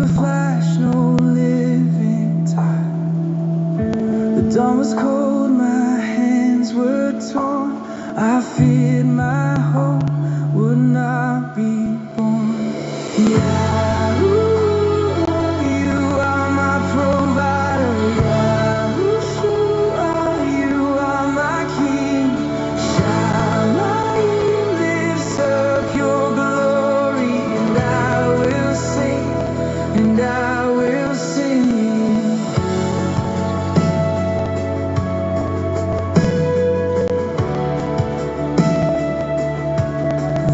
silver flash, no living time. The dawn was cold, my hands were torn. I feared my hope would not be born. Yahoo, you are my provider. Yahushua, you are my king. Shamayim lifts up your glory, and I will sing, and I will sing.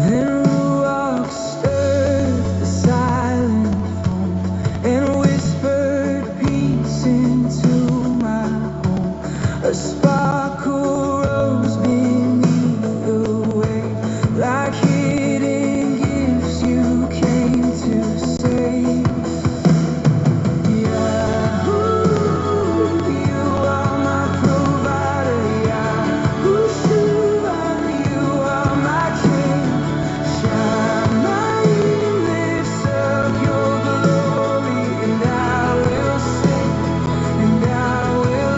Then Ruach stirred the silent foam and whispered peace into my home. A sparkle rose beneath the wave, like hidden gifts you came to save. Yahoo, you are my provider. Yahushua, you are my king. Shamayim lifts up your glory, and I will sing, and I will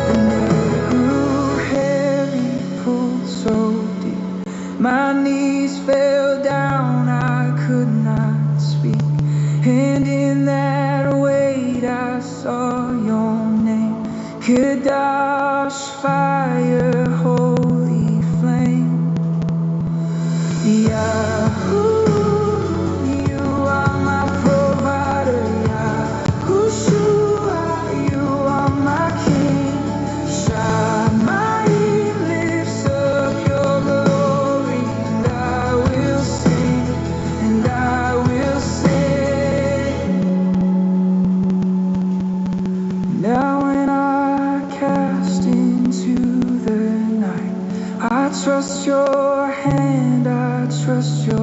And it grew heavy, pulled so deep. My knees fell down, I could not speak. And in that weight I saw your name. Kadash, fire, holy flame. Yahoo, you are my provider. Yahushua, you are my king. Shamayim lifts up your glory, and I will sing, and I will sing. Now when I cast into the night, I trust your hand, I trust your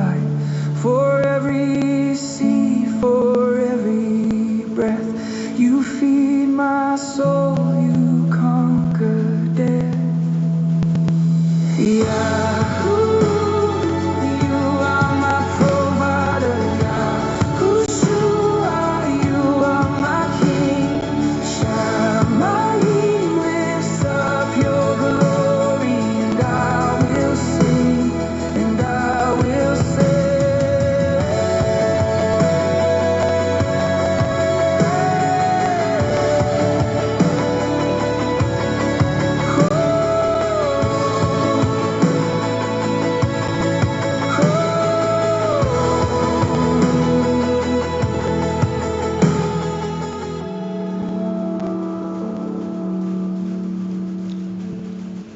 light. For every seed, for every breath, you feed my soul, you conquer death. Yahoo, you are my provider. Yahushua, you are my king. Shamayim lifts up your glory, and I will sing, and I will sing.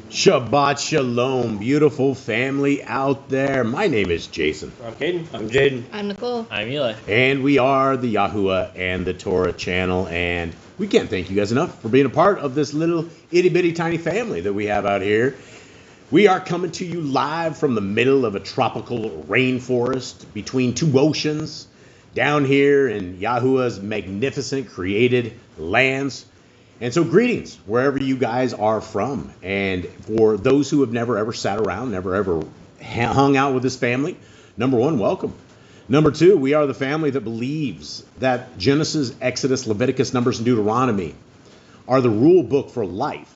Shabbat Shalom, beautiful family out there. My name is Jason. I'm Caden. I'm Jaden. I'm Nicole. I'm Eli. And we are the Yahuwah and the Torah channel. And we can't thank you guys enough for being a part of this little itty bitty tiny family that we have out here. We are coming to you live from the middle of a tropical rainforest between two oceans down here in Yahuwah's magnificent created lands. And so greetings wherever you guys are from. And for those who have never ever sat around, never ever hung out with this family, number one, welcome. Number two, we are the family that believes that Genesis, Exodus, Leviticus, Numbers, and Deuteronomy are the rule book for life.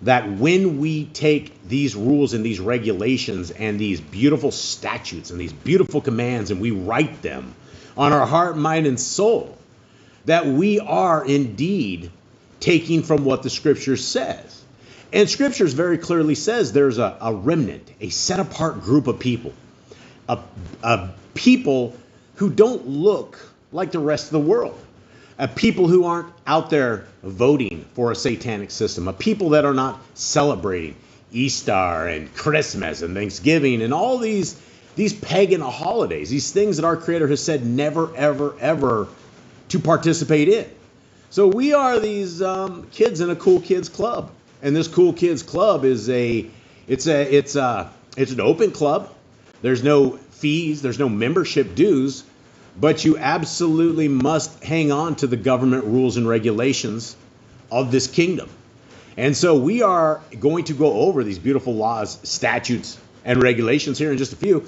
That when we take these rules and these regulations and these beautiful statutes and these beautiful commands and we write them on our heart, mind, and soul, that we are indeed taking from what the scripture says. And scriptures very clearly says there's a remnant, a set apart group of people, a people who don't look like the rest of the world, a people who aren't out there voting for a satanic system, a people that are not celebrating Easter and Christmas and Thanksgiving and all these pagan holidays, these things that our Creator has said never, ever, ever to participate in. So we are these kids in a cool kids club, and this cool kids club is an open club. There's no fees. There's no membership dues. But you absolutely must hang on to the government rules and regulations of this kingdom. And so we are going to go over these beautiful laws, statutes, and regulations here in just a few,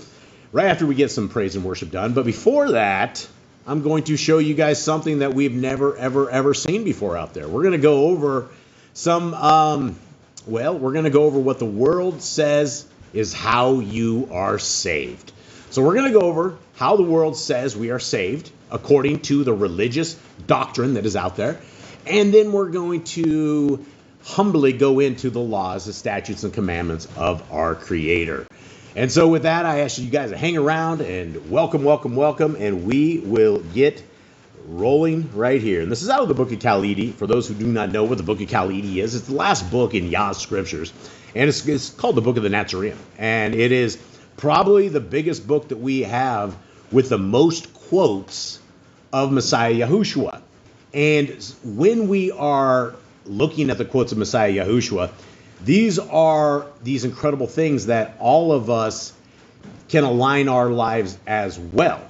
right after we get some praise and worship done. But before that, I'm going to show you guys something that we've never, ever, ever seen before out there. We're going to go over some, we're going to go over what the world says is how you are saved. So we're going to go over how the world says we are saved according to the religious doctrine that is out there. And then we're going to humbly go into the laws, the statutes, and commandments of our Creator. And so with that, I ask you guys to hang around and welcome, and we will get rolling right here. And this is out of the book of 𝐤𝐄𝐅𝐿. For those who do not know what the book of 𝐤𝐿𝐿 is, it's the last book in Yah's scriptures, and it's called the book of the Nazarene. And it is probably the biggest book that we have with the most quotes of Messiah Yahushua. And when we are looking at the quotes of Messiah Yahushua, these are these incredible things that all of us can align our lives as well.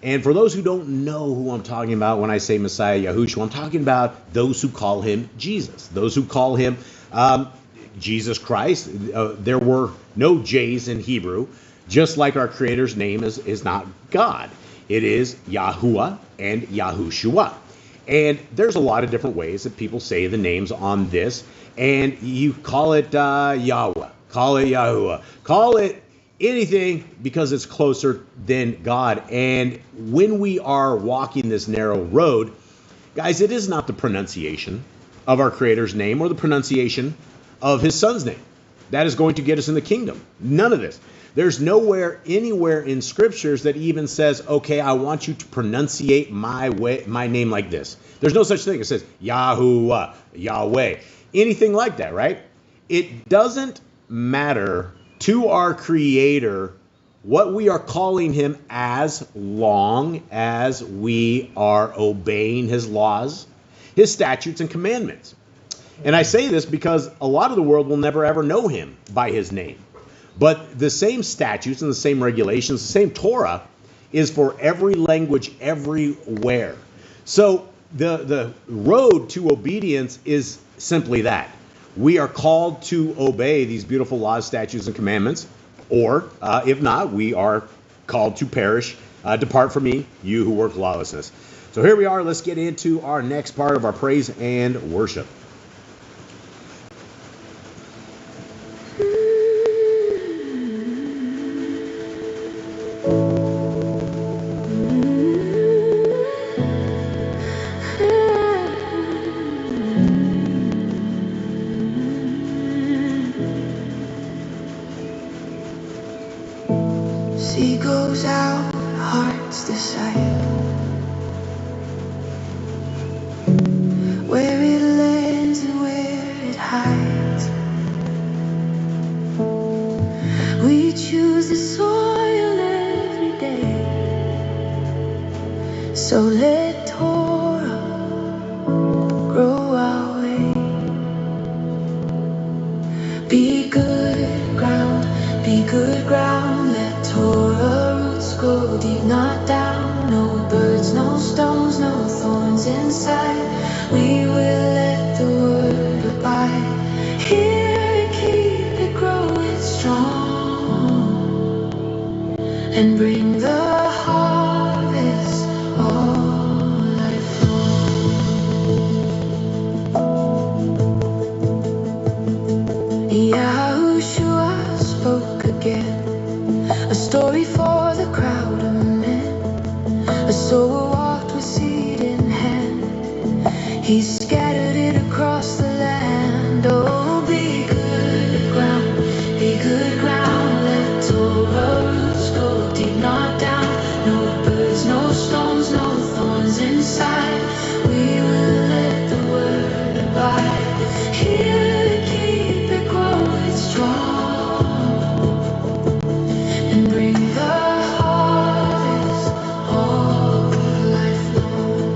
And for those who don't know who I'm talking about when I say Messiah Yahushua, I'm talking about those who call him Jesus, those who call him Jesus Christ. There were no J's in Hebrew, just like our Creator's name is not God. It is Yahuwah and Yahushua. And there's a lot of different ways that people say the names on this. And you call it Yahweh, call it Yahuwah, call it anything because it's closer than God. And when we are walking this narrow road, guys, it is not the pronunciation of our Creator's name or the pronunciation of his Son's name that is going to get us in the kingdom. None of this. There's nowhere, anywhere in scriptures that even says, okay, I want you to pronunciate my name like this. There's no such thing. It says Yahuwah, Yahweh, anything like that, right? It doesn't matter to our Creator what we are calling him as long as we are obeying his laws, his statutes, and commandments. And I say this because a lot of the world will never ever know him by his name. But the same statutes and the same regulations, the same Torah is for every language everywhere. So the road to obedience is simply that. We are called to obey these beautiful laws, statutes, and commandments. Or if not, we are called to perish. Depart from me, you who work lawlessness. So here we are. Let's get into our next part of our praise and worship. Sea goes out, hearts decide where it lands and where it hides. We choose the soil every day, so let Torah grow our way. Be good ground, let Torah roots grow deep, not down. No birds, no stones, no thorns inside. We will let the word abide. Here, keep it growing strong, and bring the harvest all life long. Yahushua spoke again, a story for the crowd of men. A sower walked with seed in hand. He scattered it across the land. Oh, be good ground, let Torah roots go deep, not down. No birds, no stones, no thorns inside. We will let the word abide. Here, keep it growing strong, and bring the harvest all life long.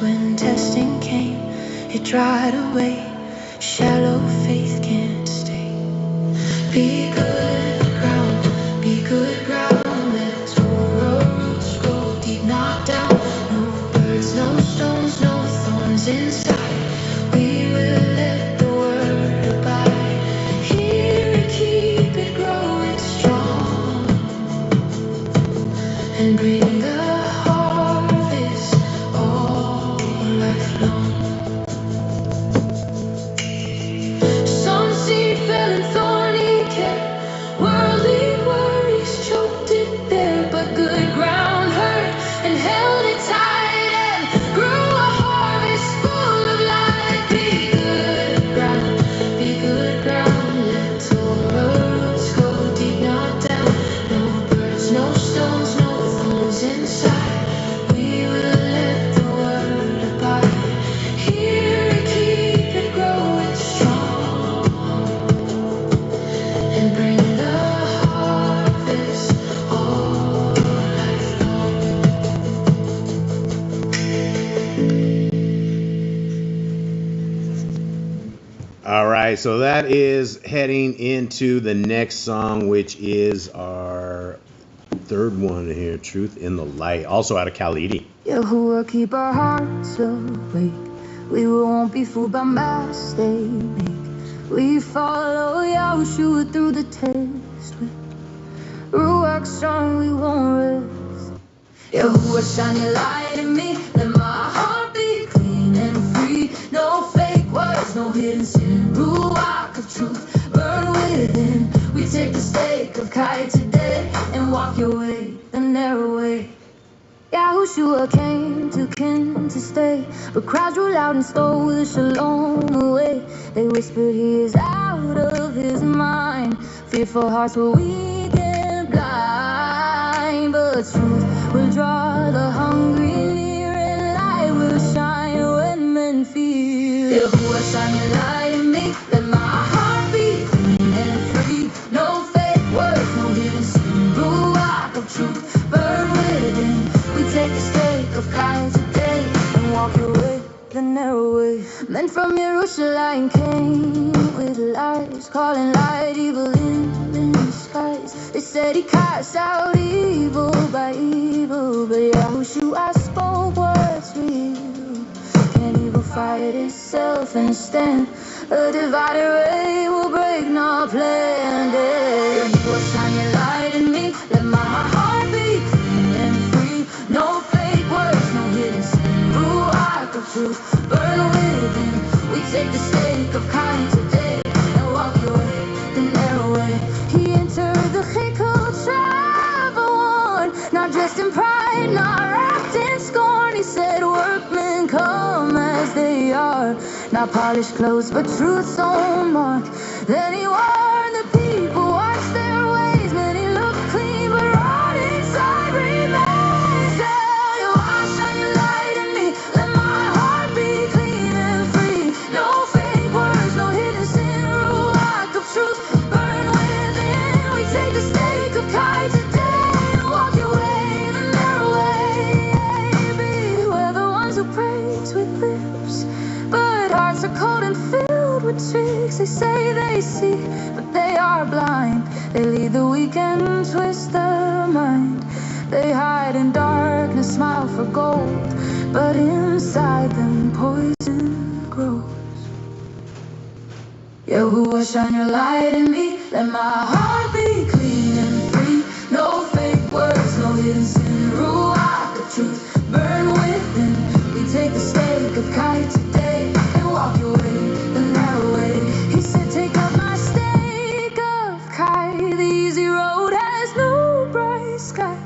when testing came, it dried away. Shallow faith can't stay. Be good ground, let Torah roots grow deep, not down. No birds, no stones, no thorns inside. We will let the word abide. Here and keep it growing strong, and bring the harvest all lifelong. Some seed fell in thorny care, worldly worries choked it there, but good ground heard and held it tight and grew a harvest full of life. Be good ground, let Torah roots go deep, not down. No birds, no stones, no thorns inside. We will let the word abide. Here and keep it growing strong, and bring the harvest all lifelong. All right, so that is heading into the next song, which is our third one here, Truth in the Light, also out of Kalidi. Yahuwah, keep our hearts awake. We won't be fooled by mistakes. We follow Yahushua through the test. With Ruach strong, we won't rest. Yahuwah, shine your light in me. Let my heart be clean and free. No fake words, no hidden sin. Ruach of truth, burn within. We take the stake of Kai today and walk your way, the narrow way. Yahushua came to kin to stay, but crowds roll out and stole the shalom away. They whispered he is out of his mind. Fearful hearts were weak and blind, but truth will draw the hungry near, and light will shine when men fear. Yahuwah, shine your light in me. Let my heart be clean and free. No fake words, no hidden sin. Ruach of truth, burn within. We take the stake of Kai today and walk your way, the narrow way. Men from Jerusalem came with lies, calling light evil in disguise. They said he cast out evil by evil, but Yahushua spoke what's real. Can evil fight itself and stand? A divided ray will break no plan. Yahuwah, shine your light in me. Let my heart be clean and free. No fake words, no hidden sin. Ruach of truth, burn within. We take the stake of kind today and walk your way, the narrow way. He entered the Chikot travel worn, not dressed in pride, not wrapped in scorn. He said, workmen come as they are, not polished clothes, but truth's own mark. Then he warned the people, watch their ways. Many look clean, but rot inside remains. Yahuwah, shine your light in me. Let my heart be clean and free. No fake words, no hidden sin. Ruach of truth, burn within. We take the stake of Kai today and walk your way, the narrow way. Beware the ones who praise with lips, but hearts are cold and filled with tricks. They say they see, but they are blind. They lead the weak and twist their mind. They hide in darkness, smile for gold, but inside them poison grows. Yahuwah, shine your light in me. Let my heart be clean and free. No fake words, no hidden sin. Ruach of truth, burn within. We take the stake of Kai today and walk your way, the narrow way. He said, take up my stake of Kai. The easy road has no bright sky.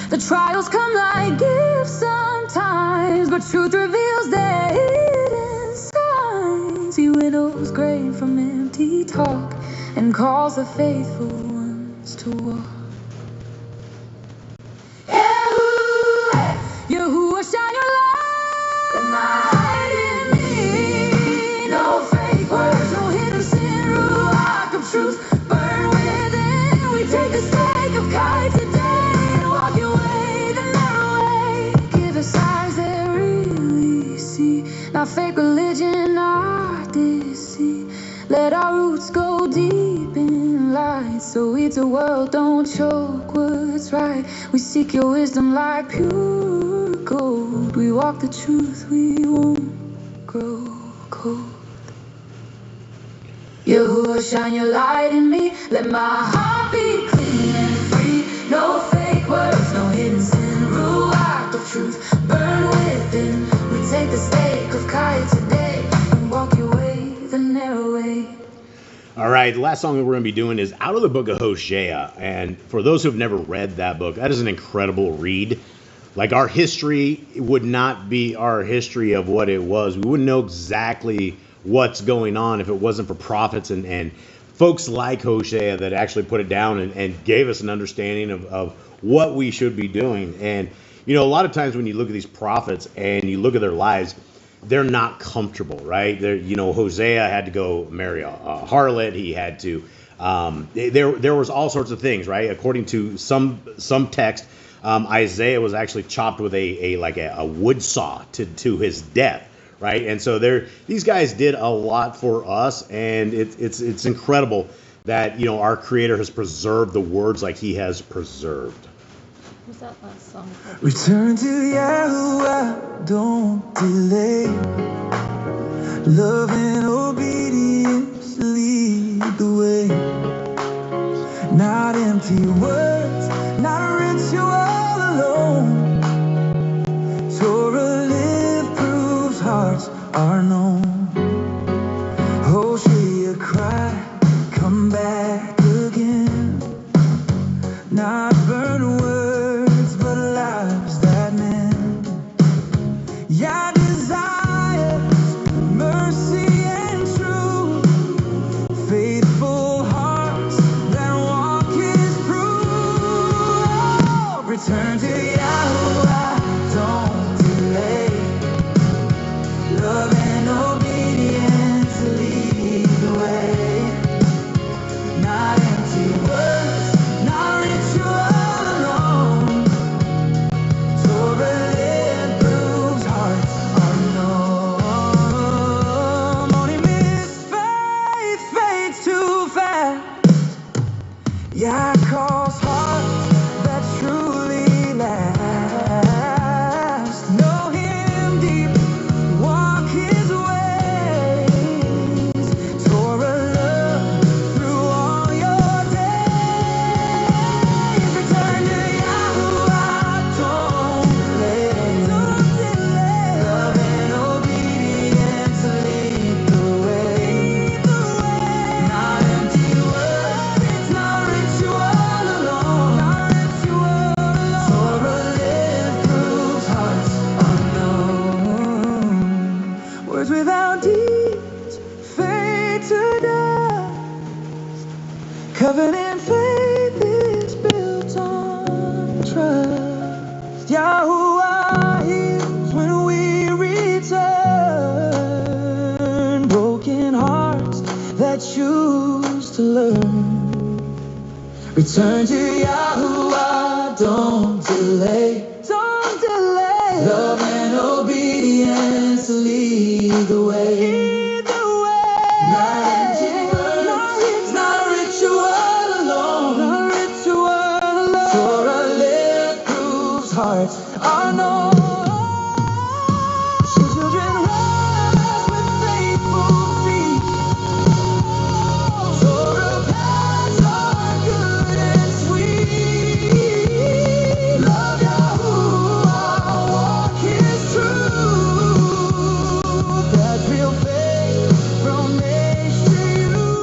The trials come like gifts sometimes, but truth reveals their hidden signs. He winnows grain from empty talk and calls the faithful ones to walk. Yahuwah, shine your light in me. No fake words, no hidden sin. Ruach of truth, burn within. We take the stake of Kai today and walk your way, the narrow way. Give us signs that really Let our roots go deep in light, so weeds the world don't choke what's right. We seek your wisdom like pure gold. We walk the truth, we won't grow cold. Yahuwah, shine your light in me. Let my heart be clean and free. No fake words, no hidden sin. Ruach of truth, burn within. We take the stake of Kai today and walk your way, the narrow way. All right, the last song that we're going to be doing is out of the book of Hosea. And for those who have never read that book, that is an incredible read. Like, our history would not be our history of what it was. We wouldn't know exactly what's going on if it wasn't for prophets and folks like Hosea that actually put it down and gave us an understanding of what we should be doing. And, you know, a lot of times when you look at these prophets and you look at their lives, they're not comfortable, right? They're, you know, Hosea had to go marry a harlot. He had to, there was all sorts of things, right? According to some text, Isaiah was actually chopped with a wood saw to his death. Right, and so these guys did a lot for us, and it's incredible that, you know, our Creator has preserved the words like He has preserved. What's that last song called? Return to Yahuwah, don't delay. Love and obedience lead the way. Not empty words, not a ritual alone. Torah live proves hearts are known. Hosea cry, come back again. Not burn words, but lives that mend. Yah desires mercy and truth, faithful hearts that walk His proof. Oh, return to Yahuwah, don't delay. Love and obedience lead the way. Not empty words, not ritual alone. Torah live proves hearts are known. Only miss faith fades too fast. Yah calls hearts that truly last. Know Him deep, walk His ways. Torah love through all your days. Return to Yahuwah, don't delay. Love and obedience lead the way. Not empty words, not ritual alone. Torah live proves hearts unknown. Words without deeds fade to dust. Covenant faith is built on trust. Yahuwah heals when we return. Broken hearts that choose to learn. Return to Yahuwah, don't delay. Don't delay. Love and obedience lead the way. Lead the way. Not empty words, not ritual alone. Not ritual alone. Torah live proves hearts are known. Children rise with faithful feet. Torah paths are good and sweet. Love Yahuwah, walk His truth. That's real faith from age to youth.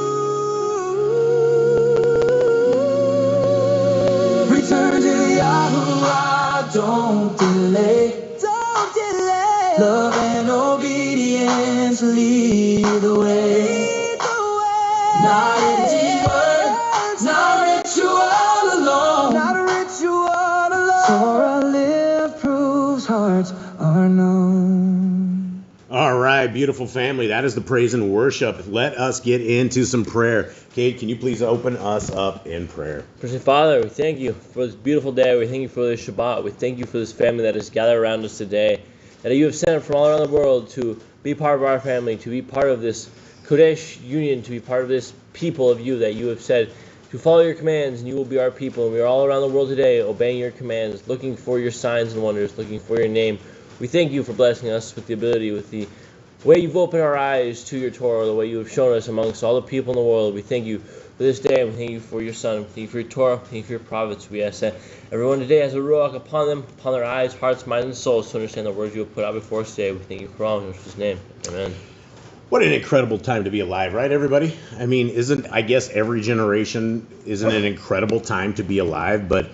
Return to Yahuwah, don't delay. Don't delay. Love and obedience lead the way. Lead the way. Not empty words, not ritual alone. Not a ritual alone. Torah live proves hearts are known. All right, beautiful family, that is the praise and worship. Let us get into some prayer. Kate, can you please open us up in prayer? Precious Father, we thank you for this beautiful day. We thank you for this Shabbat. We thank you for this family that is gathered around us today, that you have sent from all around the world to be part of our family, to be part of this Kodesh union, to be part of this people of you that you have said to follow your commands, and you will be our people. And we are all around the world today obeying your commands, looking for your signs and wonders, looking for your name. We thank you for blessing us with the ability, with the way you've opened our eyes to your Torah, the way you have shown us amongst all the people in the world. We thank you for this day, and we thank you for your Son. We thank you for your Torah. We thank you for your prophets. We ask that everyone today has a ruach upon them, upon their eyes, hearts, minds, and souls to understand the words you have put out before us today. We thank you for all in Jesus' name. Amen. What an incredible time to be alive, right, everybody? I mean, I guess every generation isn't an incredible time to be alive, but,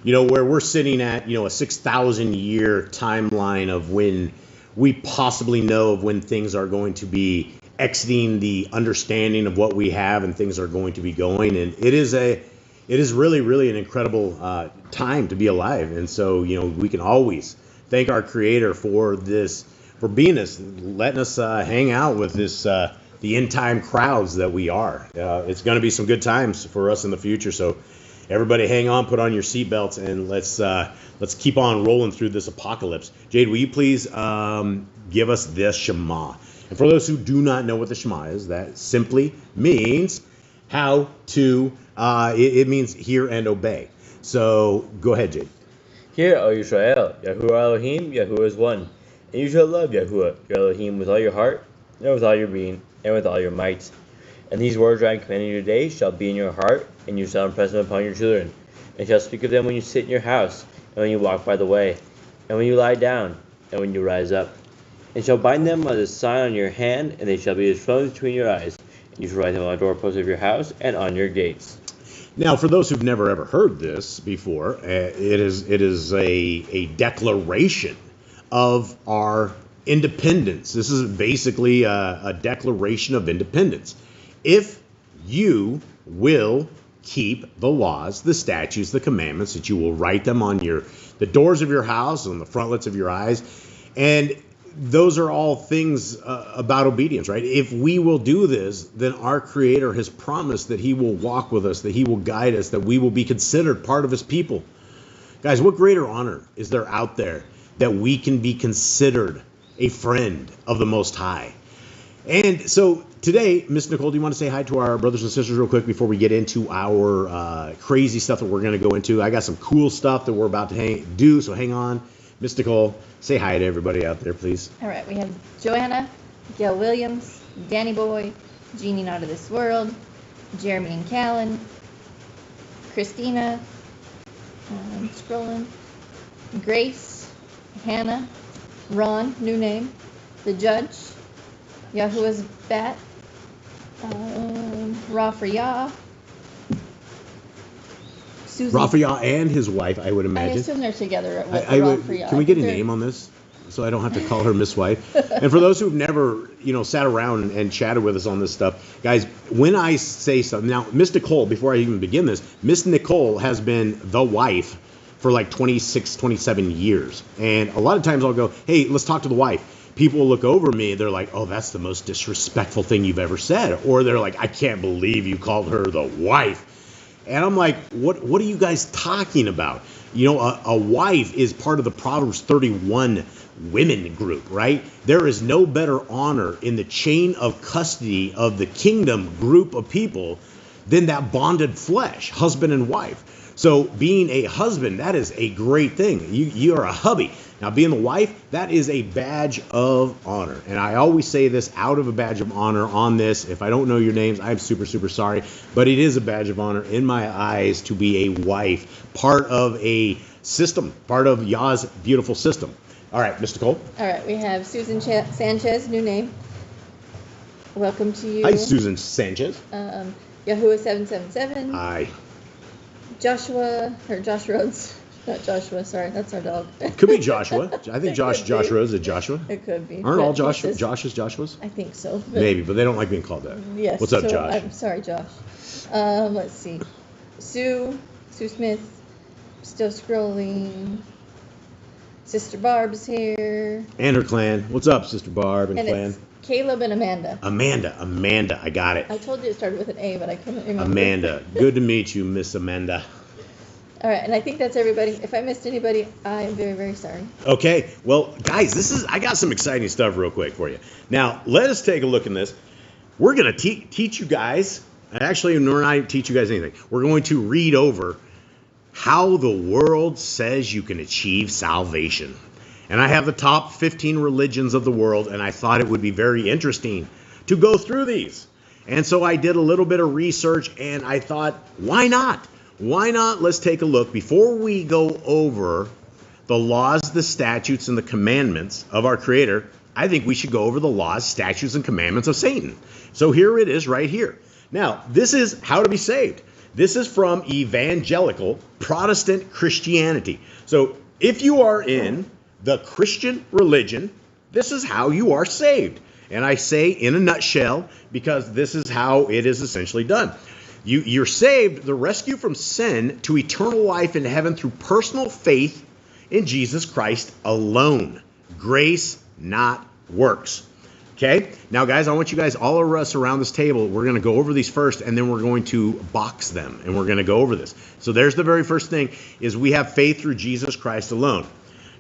where we're sitting at, a 6,000 year timeline of when we possibly know of when things are going to be exiting the understanding of what we have and things are going to be going. And it is really, really an incredible time to be alive. And so, we can always thank our Creator for this, for being us, letting us hang out with this, the end time crowds that we are. It's going to be some good times for us in the future. So everybody hang on, put on your seatbelts, and let's keep on rolling through this apocalypse. Jade, will you please give us the Shema? And for those who do not know what the Shema is, that simply means how to, it means hear and obey. So go ahead, Jade. Hear, O Israel, Yahuwah Elohim, Yahuwah is one. And you shall love Yahuwah, your Elohim, with all your heart, and with all your being, and with all your might. And these words I am commanding you today shall be in your heart, and you shall impress them upon your children, and shall speak of them when you sit in your house, and when you walk by the way, and when you lie down, and when you rise up. And shall bind them as a sign on your hand, and they shall be as frozen between your eyes. And you shall write them on the doorposts of your house and on your gates. Now, for those who've never ever heard this before, it is a declaration of our independence. This is basically a declaration of independence. If you will keep the laws, the statutes, the commandments, that you will write them on the doors of your house, on the frontlets of your eyes, and those are all things about obedience, right? If we will do this, then our Creator has promised that He will walk with us, that He will guide us, that we will be considered part of His people. Guys, what greater honor is there out there that we can be considered a friend of the Most High? And so today, Miss Nicole, do you want to say hi to our brothers and sisters real quick before we get into our crazy stuff that we're going to go into? I got some cool stuff that we're about to do, so hang on. Miss Nicole, say hi to everybody out there, please. All right, we have Joanna, Gail Williams, Danny Boy, Jeannie Not of This World, Jeremy and Callan, Christina, scrolling, Grace, Hannah, Ron, new name, The Judge, Yahuwah's Bat, Rafayah, Susan. Rafayah and his wife, I would imagine. I assume they're together with Rafayah. Can we get a name on this so I don't have to call her Miss Wife? And for those who've never, sat around and chatted with us on this stuff, guys, when I say something, now, Miss Nicole, before I even begin this, Miss Nicole has been the wife for like 26, 27 years. And a lot of times I'll go, hey, let's talk to the wife. People will look over me, they're like, oh, that's the most disrespectful thing you've ever said. Or they're like, I can't believe you called her the wife. And I'm like, what are you guys talking about? A wife is part of the Proverbs 31 women group, right? There is no better honor in the chain of custody of the kingdom group of people than that bonded flesh, husband and wife. So being a husband, that is a great thing. You are a hubby. Now, being the wife, that is a badge of honor. And I always say this out of a badge of honor on this. If I don't know your names, I'm super, super sorry. But it is a badge of honor in my eyes to be a wife, part of a system, part of Yah's beautiful system. All right, Mr. Cole. All right, we have Susan Sanchez, new name. Welcome to you. Hi, Susan Sanchez. Yahuwah 777. Hi. Josh Rhodes. Not Joshua, sorry, that's our dog. Could be Joshua. I think Josh Rhodes is Joshua. It could be. Aren't all Joshuas Joshuas? I think so. Maybe, but they don't like being called that. Yes. What's up, Josh? I'm sorry, Josh. Let's see. Sue Smith, still scrolling. Sister Barb's here. And her clan. What's up, Sister Barb and clan? It's Caleb and Amanda. Amanda, I got it. I told you it started with an A, but I couldn't remember. Amanda. Good to meet you, Miss Amanda. All right, and I think that's everybody. If I missed anybody, I am very, very sorry. Okay, well, guys, I got some exciting stuff real quick for you. Now, let us take a look at this. we're going to teach you guys. Actually, we're not teach you guys anything. We're going to read over how the world says you can achieve salvation. And I have the top 15 religions of the world, and I thought it would be very interesting to go through these. And so I did a little bit of research, and I thought, why not? Why not? Let's take a look. Before we go over the laws, the statutes, and the commandments of our Creator, I think we should go over the laws, statutes, and commandments of Satan. So here it is right here. Now, this is how to be saved. This is from evangelical Protestant Christianity. So if you are in the Christian religion, this is how you are saved. And I say in a nutshell because this is how it is essentially done. You're saved, the rescue from sin to eternal life in heaven through personal faith in Jesus Christ alone. Grace, not works. Okay? Now, guys, I want you guys, all of us around this table, we're going to go over these first, and then we're going to box them, and we're going to go over this. So there's the very first thing, is we have faith through Jesus Christ alone.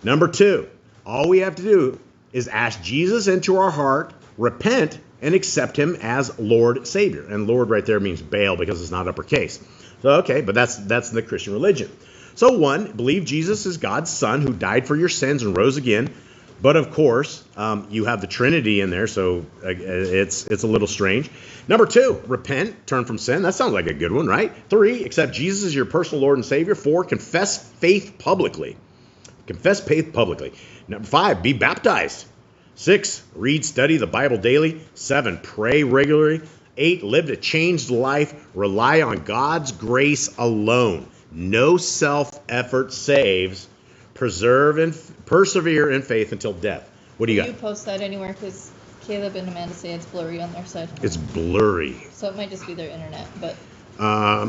Number 2, all we have to do is ask Jesus into our heart, repent, and accept him as Lord Savior. And Lord right there means Baal because it's not uppercase. So, okay, but that's the Christian religion. So 1, believe Jesus is God's Son who died for your sins and rose again. But of course, you have the Trinity in there, so it's a little strange. Number 2, repent, turn from sin. That sounds like a good one, right? 3, accept Jesus as your personal Lord and Savior. 4, confess faith publicly. Confess faith publicly. Number 5, be baptized. 6, read, study the Bible daily. 7, pray regularly. 8, live a changed life. Rely on God's grace alone. No self-effort saves. Persevere in faith until death. What do you got? Will you post that anywhere? Because Caleb and Amanda say it's blurry on their side. It's blurry. So it might just be their internet, but.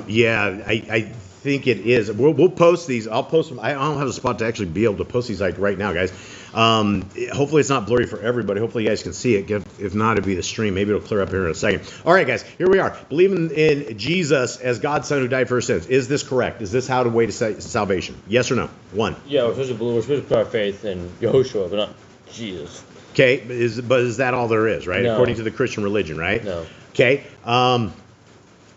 Yeah, I think it is. We'll post these. I'll post them. I don't have a spot to actually be able to post these like right now, guys. Hopefully it's not blurry for everybody. Hopefully you guys can see it. If not, it'll be the stream. Maybe it'll clear up here in a second. All right, guys, here we are. Believing in Jesus as God's Son who died for our sins. Is this correct? Is this how the way to salvation? Yes or no? 1. Yeah, we're supposed to put our faith in Yahushua, but not Jesus. Okay, but is that all there is, right? No. According to the Christian religion, right? No. Okay.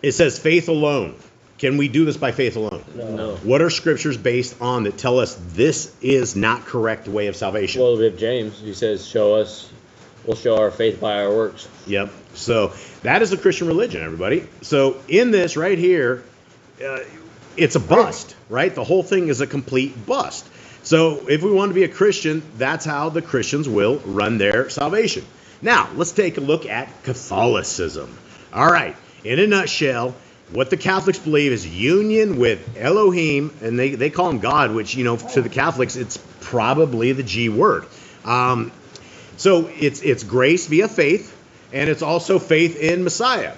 It says faith alone. Can we do this by faith alone? No. What are scriptures based on that tell us this is not correct way of salvation? Well, we have James. He says, we'll show our faith by our works. Yep. So that is the Christian religion, everybody. So in this right here, it's a bust, right? The whole thing is a complete bust. So if we want to be a Christian, that's how the Christians will run their salvation. Now, let's take a look at Catholicism. All right. In a nutshell, what the Catholics believe is union with Elohim, and they call him God, which, to the Catholics, it's probably the G word. So it's grace via faith, and it's also faith in Messiah,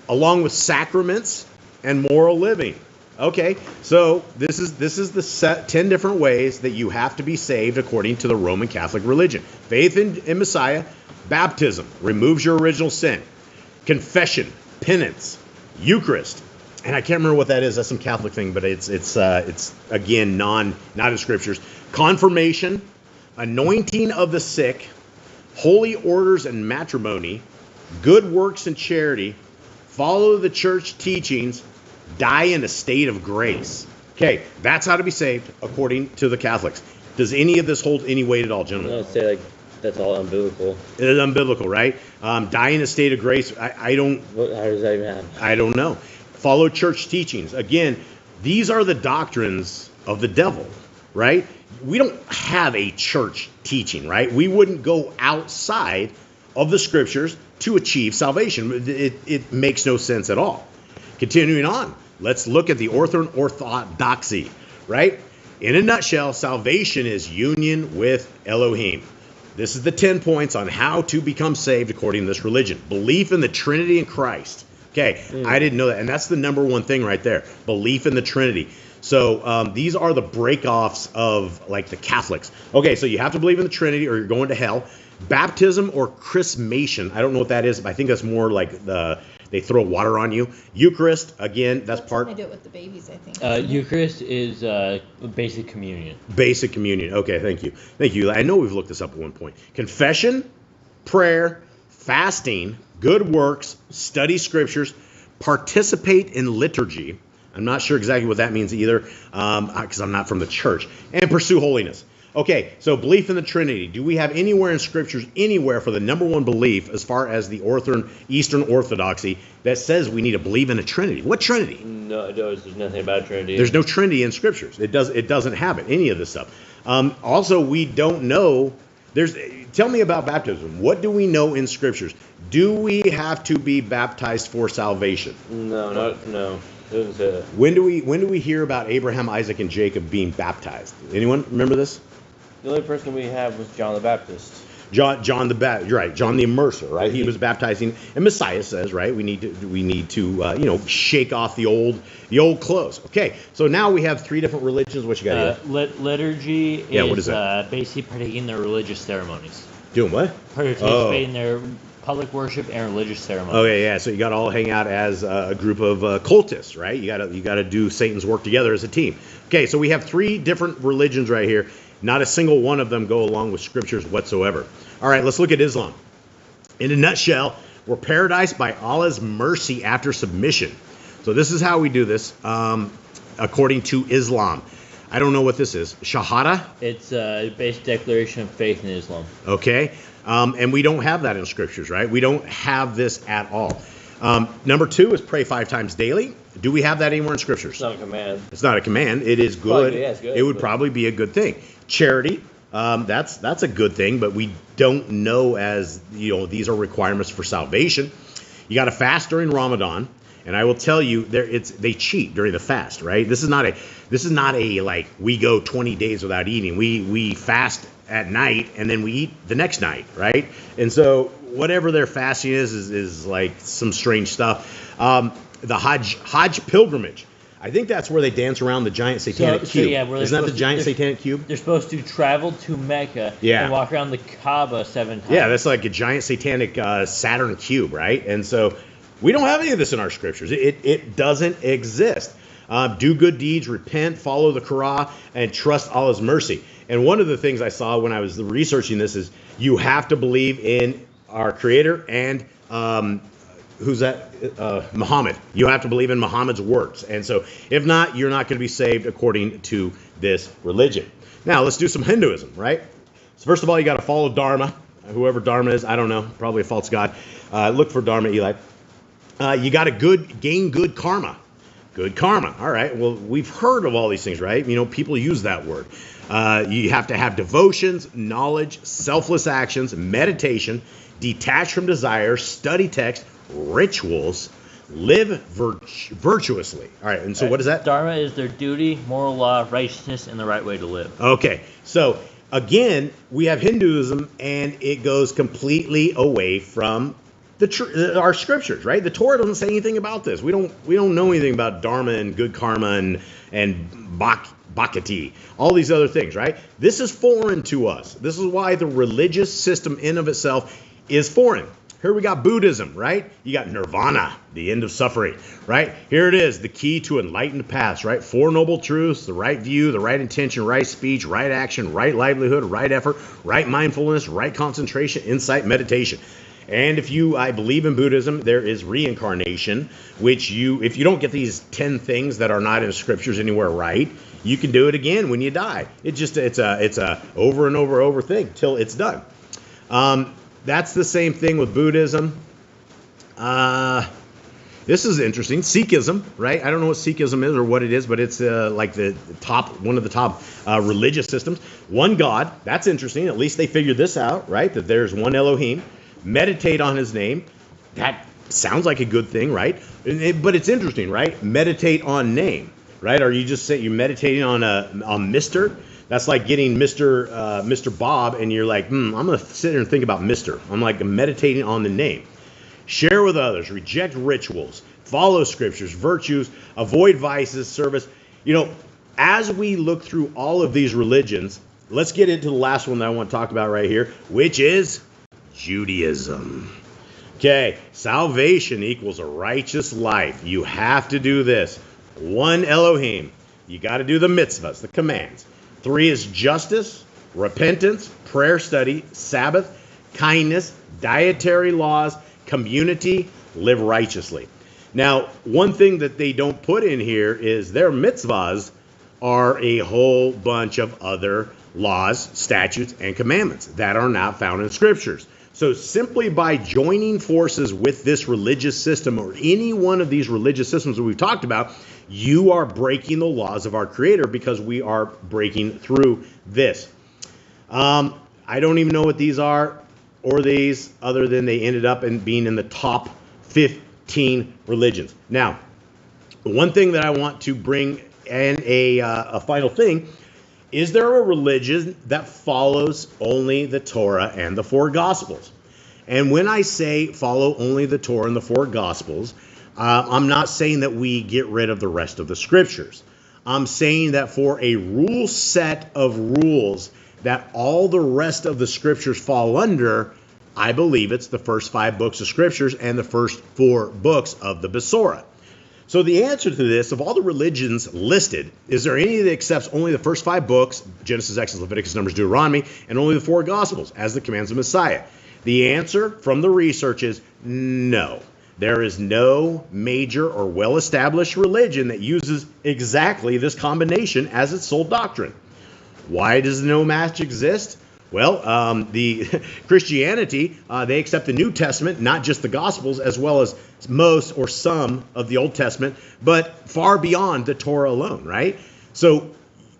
along with sacraments and moral living. Okay, so this is the 10 different ways that you have to be saved according to the Roman Catholic religion. Faith in Messiah, baptism removes your original sin, confession, penance, Eucharist, and I can't remember what that is. That's some Catholic thing, but it's again not in scriptures. Confirmation, anointing of the sick, holy orders and matrimony, good works and charity, follow the church teachings, die in a state of grace. Okay, that's how to be saved according to the Catholics. Does any of this hold any weight at all, gentlemen? I would say that's all unbiblical. It is unbiblical, right? Die in a state of grace. I don't. How does that even happen? I don't know. Follow church teachings. Again, these are the doctrines of the devil, right? We don't have a church teaching, right? We wouldn't go outside of the scriptures to achieve salvation. It makes no sense at all. Continuing on, let's look at the orthodoxy, right? In a nutshell, salvation is union with Elohim. This is the 10 points on how to become saved according to this religion. Belief in the Trinity in Christ. Okay, I didn't know that. And that's the number one thing right there. Belief in the Trinity. So these are the break-offs of the Catholics. Okay, so you have to believe in the Trinity or you're going to hell. Baptism or chrismation. I don't know what that is, but I think that's more like they throw water on you. Eucharist, again, that's part. They do it with the babies, I think. Eucharist is basic communion. Basic communion. Okay, thank you. I know we've looked this up at one point. Confession, prayer, fasting, good works, study scriptures, participate in liturgy. I'm not sure exactly what that means either, because I'm not from the church, and pursue holiness. Okay, so belief in the Trinity. Do we have anywhere in scriptures, anywhere for the number one belief as far as the Eastern Orthodoxy that says we need to believe in a Trinity? What Trinity? No, there's nothing about Trinity. There's no Trinity in scriptures. It doesn't have it, any of this stuff. Also, we don't know. Tell me about baptism. What do we know in scriptures? Do we have to be baptized for salvation? No. It doesn't say that. When do we hear about Abraham, Isaac, and Jacob being baptized? Anyone remember this? The only person we have was John the Baptist. John the Baptist, right? John the Immerser, right? He was baptizing, and Messiah says, right? We need to shake off the old clothes. Okay, so now we have three different religions. What you got here? Liturgy what is that? Basically partaking in their religious ceremonies. Doing what? Participating in their public worship and religious ceremonies. Okay, yeah. So you got to all hang out as a group of cultists, right? You got to do Satan's work together as a team. Okay, so we have three different religions right here. Not a single one of them go along with scriptures whatsoever. All right, let's look at Islam. In a nutshell, we're paradise by Allah's mercy after submission. So this is how we do this, according to Islam. I don't know what this is. Shahada? It's a basic declaration of faith in Islam. Okay. And we don't have that in scriptures, right? We don't have this at all. Number two is pray 5 times daily. Do we have that anywhere in scriptures? It's not a command. It's not a command. It is good. Well, yeah, it's good, it would probably be a good thing. Charity, that's a good thing, but we don't know as, these are requirements for salvation. You got to fast during Ramadan, and I will tell you, they cheat during the fast, right? This is not a like we go 20 days without eating. We fast at night and then we eat the next night, right? And so whatever their fasting is like some strange stuff. The Hajj pilgrimage. I think that's where they dance around the giant satanic cube. Isn't that the giant satanic cube? They're supposed to travel to Mecca and walk around the Kaaba 7 times. Yeah, that's like a giant satanic Saturn cube, right? And so we don't have any of this in our scriptures. It doesn't exist. Do good deeds, repent, follow the Quran, and trust Allah's mercy. And one of the things I saw when I was researching this is you have to believe in our Creator and who's that? Muhammad. You have to believe in Muhammad's words. And so if not, you're not going to be saved according to this religion. Now, let's do some Hinduism, right? So first of all, you got to follow Dharma. Whoever Dharma is, I don't know. Probably a false god. Look for Dharma, Eli. You got to gain good karma. Good karma. All right. Well, we've heard of all these things, right? People use that word. You have to have devotions, knowledge, selfless actions, meditation, detach from desire, study text, rituals, live virtuously. All right. And so what is that? Dharma is their duty, moral law, righteousness, and the right way to live. Okay. So again, we have Hinduism, and it goes completely away from our scriptures, right? The Torah doesn't say anything about this. We don't know anything about dharma and good karma and bhakti, all these other things, right? This is foreign to us. This is why the religious system in of itself is foreign. Here we got Buddhism, right? You got nirvana, the end of suffering, right? Here it is, the key to enlightened paths, right? 4 noble truths, the right view, the right intention, right speech, right action, right livelihood, right effort, right mindfulness, right concentration, insight, meditation. And I believe in Buddhism, there is reincarnation, which if you don't get these 10 things that are not in scriptures anywhere right, you can do it again when you die. It's a over and over thing till it's done. That's the same thing with Buddhism. This is interesting. Sikhism, right? I don't know what Sikhism is or what it is, but it's like one of the top religious systems. One God. That's interesting. At least they figured this out, right? That there's one Elohim. Meditate on his name. That sounds like a good thing, right? But it's interesting, right? Meditate on name, right? Are you just saying you're meditating on Mr.? That's like getting Mr. Bob, and you're like, I'm going to sit here and think about Mr. I'm like meditating on the name. Share with others, reject rituals, follow scriptures, virtues, avoid vices, service. As we look through all of these religions, let's get into the last one that I want to talk about right here, which is Judaism. Okay, salvation equals a righteous life. You have to do this. One Elohim. You got to do the mitzvahs, the commands. 3 is justice, repentance, prayer study, Sabbath, kindness, dietary laws, community, live righteously. Now, one thing that they don't put in here is their mitzvahs are a whole bunch of other laws, statutes, and commandments that are not found in scriptures. So simply by joining forces with this religious system or any one of these religious systems that we've talked about, you are breaking the laws of our Creator because we are breaking through this. I don't even know what these are or these, other than they ended up in being in the top 15 religions. Now, one thing that I want to bring in a final thing, is there a religion that follows only the Torah and the 4 Gospels? And when I say follow only the Torah and the 4 Gospels, I'm not saying that we get rid of the rest of the scriptures. I'm saying that for a rule set of rules that all the rest of the scriptures fall under, I believe it's the first 5 books of scriptures and the first 4 books of the Besorah. So the answer to this, of all the religions listed, is there any that accepts only the first 5 books, Genesis, Exodus, Leviticus, Numbers, Deuteronomy, and only the 4 Gospels as the commands of Messiah? The answer from the research is no. There is no major or well-established religion that uses exactly this combination as its sole doctrine. Why does no match exist? Well, the Christianity, they accept the New Testament, not just the Gospels, as well as most or some of the Old Testament, but far beyond the Torah alone, right? So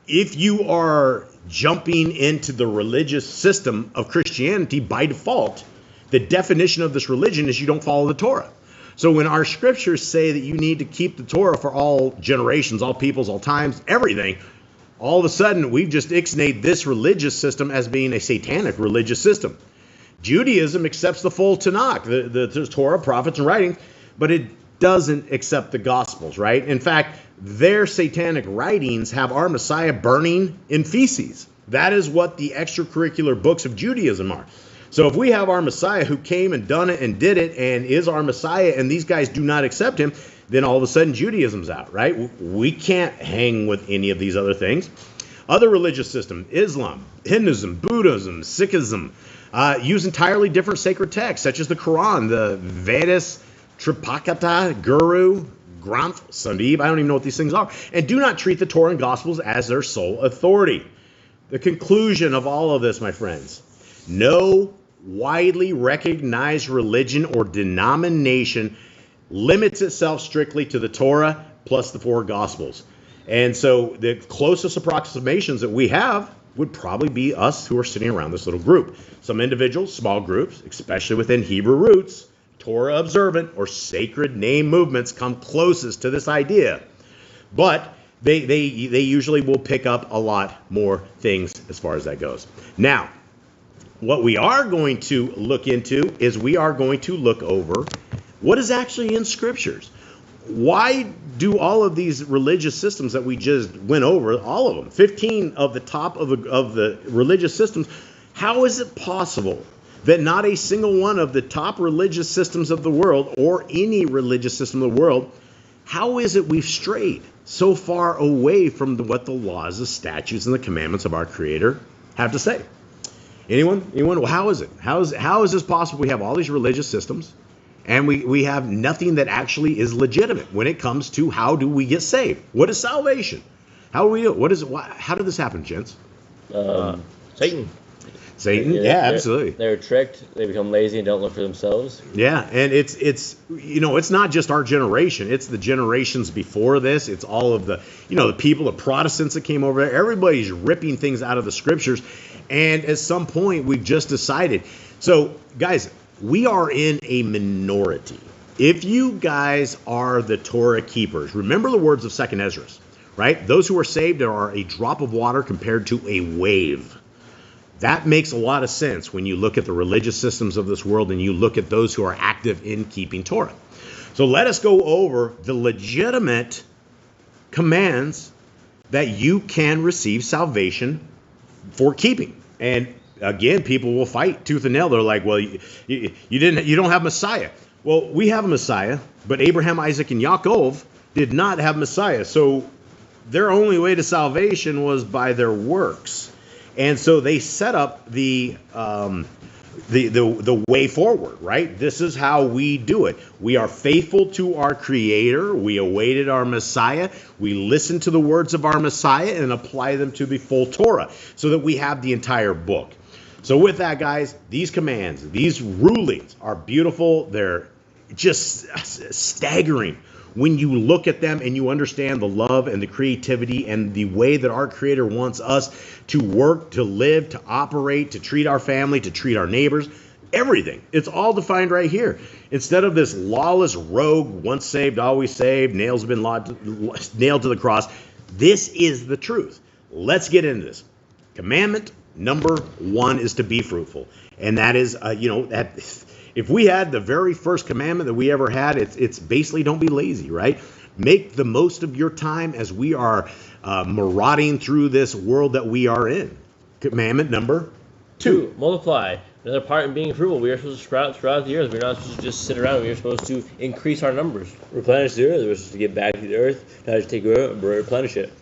if you are jumping into the religious system of Christianity by default, the definition of this religion is you don't follow the Torah. So when our scriptures say that you need to keep the Torah for all generations, all peoples, all times, everything, all of a sudden we've just ixnayed this religious system as being a satanic religious system. Judaism accepts the full Tanakh, the Torah, prophets, and writings, but it doesn't accept the Gospels, right? In fact, their satanic writings have our Messiah burning in feces. That is what the extracurricular books of Judaism are. So if we have our Messiah who came and done it and did it and is our Messiah, and these guys do not accept him, then all of a sudden Judaism's out, right? We can't hang with any of these other things. Other religious systems, Islam, Hinduism, Buddhism, Sikhism, use entirely different sacred texts, such as the Quran, the Vedas, Tripakata, Guru, Granth, Sahib, I don't even know what these things are, and do not treat the Torah and Gospels as their sole authority. The conclusion of all of this, my friends, no widely recognized religion or denomination limits itself strictly to the Torah plus the 4 Gospels. And so the closest approximations that we have would probably be us who are sitting around this little group. Some individuals, small groups, especially within Hebrew roots, Torah observant, or sacred name movements come closest to this idea. But they usually will pick up a lot more things as far as that goes. Now, what we are going to look into is we are going to look over what is actually in scriptures. Why do all of these religious systems that we just went over, all of them, 15 of the top of the religious systems, how is it possible that not a single one of the top religious systems of the world, or any religious system of the world, how is it we've strayed so far away from what the laws, the statutes, and the commandments of our Creator have to say? Anyone? Well, how is it? How is this possible? We have all these religious systems, and we have nothing that actually is legitimate when it comes to how do we get saved? What is salvation? How do we do it? How did this happen, gents? Satan. Satan, yeah, absolutely. They're tricked. They become lazy and don't look for themselves. Yeah, and it's not just our generation. It's the generations before this. It's all of the the people, the Protestants that came over there. Everybody's ripping things out of the scriptures, and at some point we've just decided. So, guys, we are in a minority. If you guys are the Torah keepers, remember the words of 2nd Ezra, right? Those who are saved are a drop of water compared to a wave. That makes a lot of sense when you look at the religious systems of this world and you look at those who are active in keeping Torah. So let us go over the legitimate commands that you can receive salvation for keeping. And again, people will fight tooth and nail. They're like, well, you don't have Messiah. Well, we have a Messiah, but Abraham, Isaac, and Yaakov did not have Messiah. So their only way to salvation was by their works. And so they set up the the way forward, right? This is how we do it. We are faithful to our Creator. We awaited our Messiah. We listen to the words of our Messiah and apply them to the full Torah so that we have the entire book. So with that, guys, these commands, these rulings are beautiful. They're just staggering when you look at them and you understand the love and the creativity and the way that our Creator wants us to work, to live, to operate, to treat our family, to treat our neighbors, everything. It's all defined right here. Instead of this lawless rogue, once saved, always saved, nailed to the cross, this is the truth. Let's get into this. Commandment number 1 is to be fruitful. And that is, that if we had the very first commandment that we ever had, it's basically don't be lazy, right? Make the most of your time as we are marauding through this world that we are in. Commandment number 2. Multiply. Another part in being fruitful, we are supposed to sprout throughout the earth. We're not supposed to just sit around. We are supposed to increase our numbers. Replenish the earth. We're supposed to get back to the earth, not just take it over, but replenish it.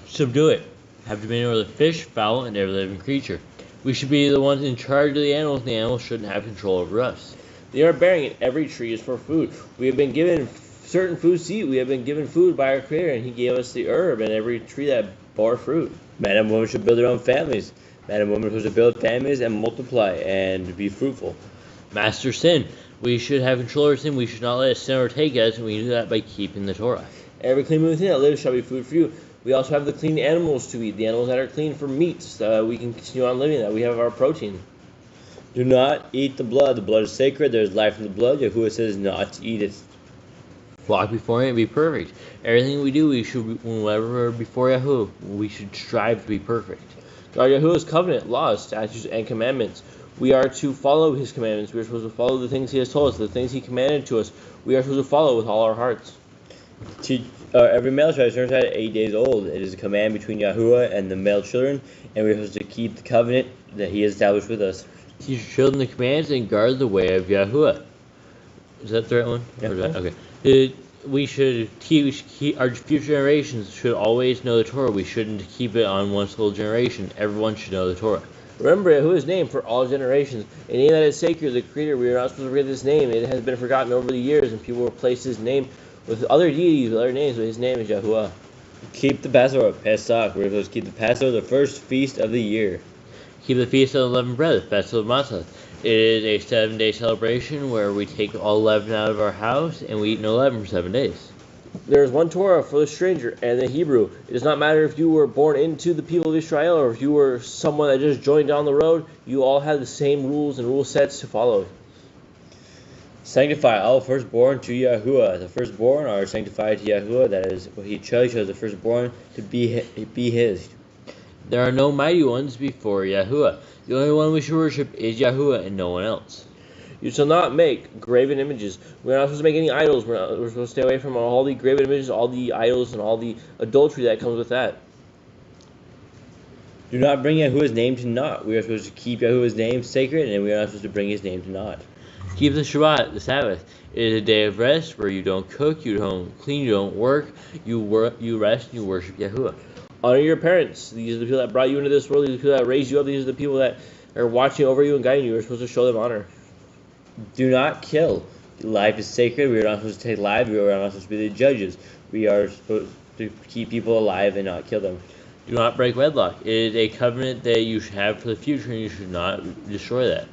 Subdue it. Have dominion over the fish, fowl, and every living creature. We should be the ones in charge of the animals, and the animals shouldn't have control over us. They are bearing it. Every tree is for food. We have been given certain foods to eat. We have been given food by our Creator, and He gave us the herb and every tree that bore fruit. Man and woman should build their own families. Man and woman are supposed to build families and multiply and be fruitful. Master sin. We should have control over sin. We should not let sin overtake us, and we do that by keeping the Torah. Every clean moving thing that lives shall be food for you. We also have the clean animals to eat, the animals that are clean for meat, so that we can continue on living, that we have our protein. Do not eat the blood. The blood is sacred. There is life in the blood. Yahuwah says not to eat it. Walk before Him and be perfect. Everything we do, we should, whenever we're before Yahuwah, we should strive to be perfect. Guard Yahuwah's covenant, laws, statutes, and commandments. We are to follow His commandments. We are supposed to follow the things He has told us, the things He commanded to us. We are supposed to follow with all our hearts. Every male child is circumcised at 8 days old. It is a command between Yahuwah and the male children, and we are supposed to keep the covenant that He has established with us. Teach your children the commands and guard the way of Yahuwah. Is that the right one? Yeah. Okay. We should keep our future generations should always know the Torah. We shouldn't keep it on one single generation. Everyone should know the Torah. Remember Yahuwah's name for all generations. A name that is sacred, the Creator. We are not supposed to forget this name. It has been forgotten over the years, and people replace His name with other deities, with other names, but His name is Yahuwah. Keep the Passover, Pesach. We're supposed to keep the Passover, the first feast of the year. Keep the Feast of Unleavened Bread, the Festival of Matzah. It is a 7-day celebration where we take all leaven out of our house and we eat no leaven for 7 days. There is one Torah for the stranger and the Hebrew. It does not matter if you were born into the people of Israel or if you were someone that just joined down the road. You all have the same rules and rule sets to follow. Sanctify all firstborn to Yahuwah. The firstborn are sanctified to Yahuwah. That is what He chose the firstborn to be His. There are no mighty ones before Yahuwah. The only one we should worship is Yahuwah and no one else. You shall not make graven images. We're not supposed to make any idols. We're supposed to stay away from all the graven images, all the idols, and all the adultery that comes with that. Do not bring Yahuwah's name to naught. We are supposed to keep Yahuwah's name sacred, and we are not supposed to bring His name to naught. Keep the Shabbat, the Sabbath. It is a day of rest where you don't cook, you don't clean, you don't work. You rest, and you worship Yahuwah. Honor your parents. These are the people that brought you into this world. These are the people that raised you up. These are the people that are watching over you and guiding you. You're supposed to show them honor. Do not kill. Life is sacred. We are not supposed to take life. We are not supposed to be the judges. We are supposed to keep people alive and not kill them. Do not break wedlock. It is a covenant that you should have for the future, and you should not destroy that.